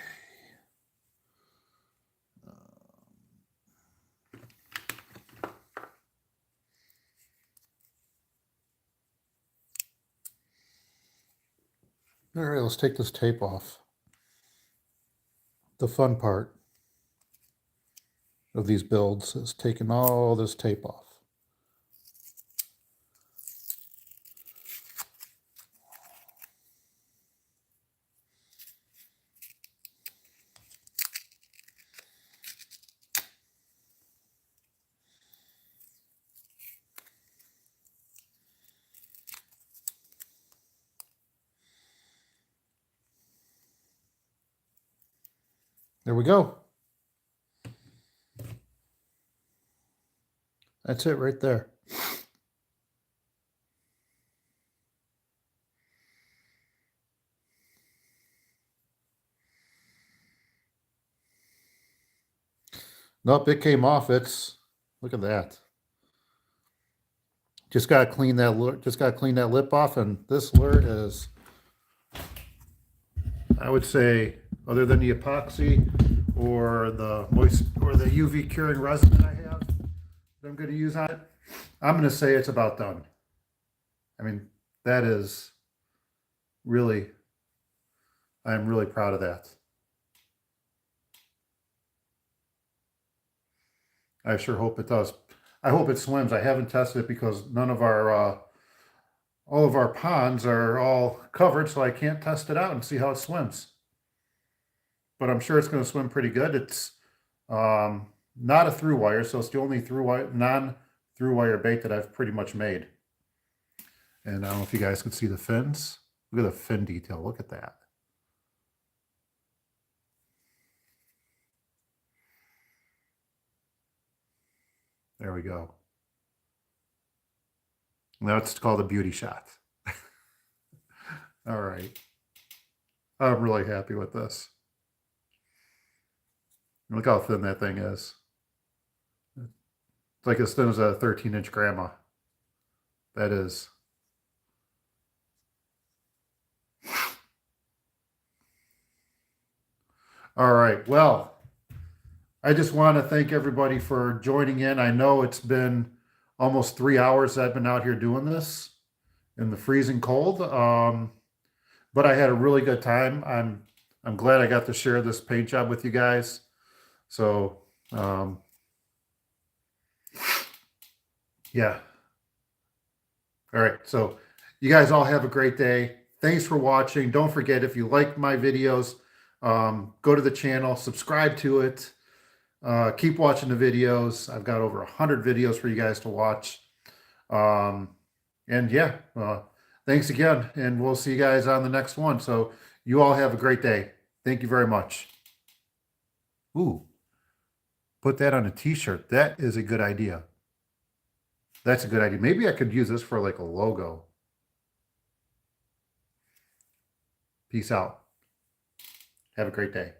All right, let's take this tape off. The fun part of these builds is taking all this tape off. There we go. That's it right there. Nope, it came off. Look at that. Just gotta clean that lip off, and this lure is, I would say, other than the epoxy or the UV curing resin that I have that I'm gonna use on it, I'm gonna say it's about done. I mean, that is really, I'm really proud of that. I sure hope it does. I hope it swims. I haven't tested it because none of our all of our ponds are all covered, so I can't test it out and see how it swims. But I'm sure it's going to swim pretty good. It's not a through wire, so it's the only non-through wire bait that I've pretty much made. And I don't know if you guys can see the fins. Look at the fin detail. Look at that. There we go. Now it's called a beauty shot. All right. I'm really happy with this. Look how thin that thing is. It's like as thin as a 13-inch grandma. That is. All right. Well, I just want to thank everybody for joining in. I know it's been almost 3 hours that I've been out here doing this in the freezing cold. But I had a really good time. I'm glad I got to share this paint job with you guys. So, yeah. All right. So you guys all have a great day. Thanks for watching. Don't forget, if you like my videos, go to the channel, subscribe to it. Keep watching the videos. I've got over 100 videos for you guys to watch. And yeah, thanks again. And we'll see you guys on the next one. So you all have a great day. Thank you very much. Ooh, put that on a t-shirt. That is a good idea. That's a good idea. Maybe I could use this for like a logo. Peace out. Have a great day.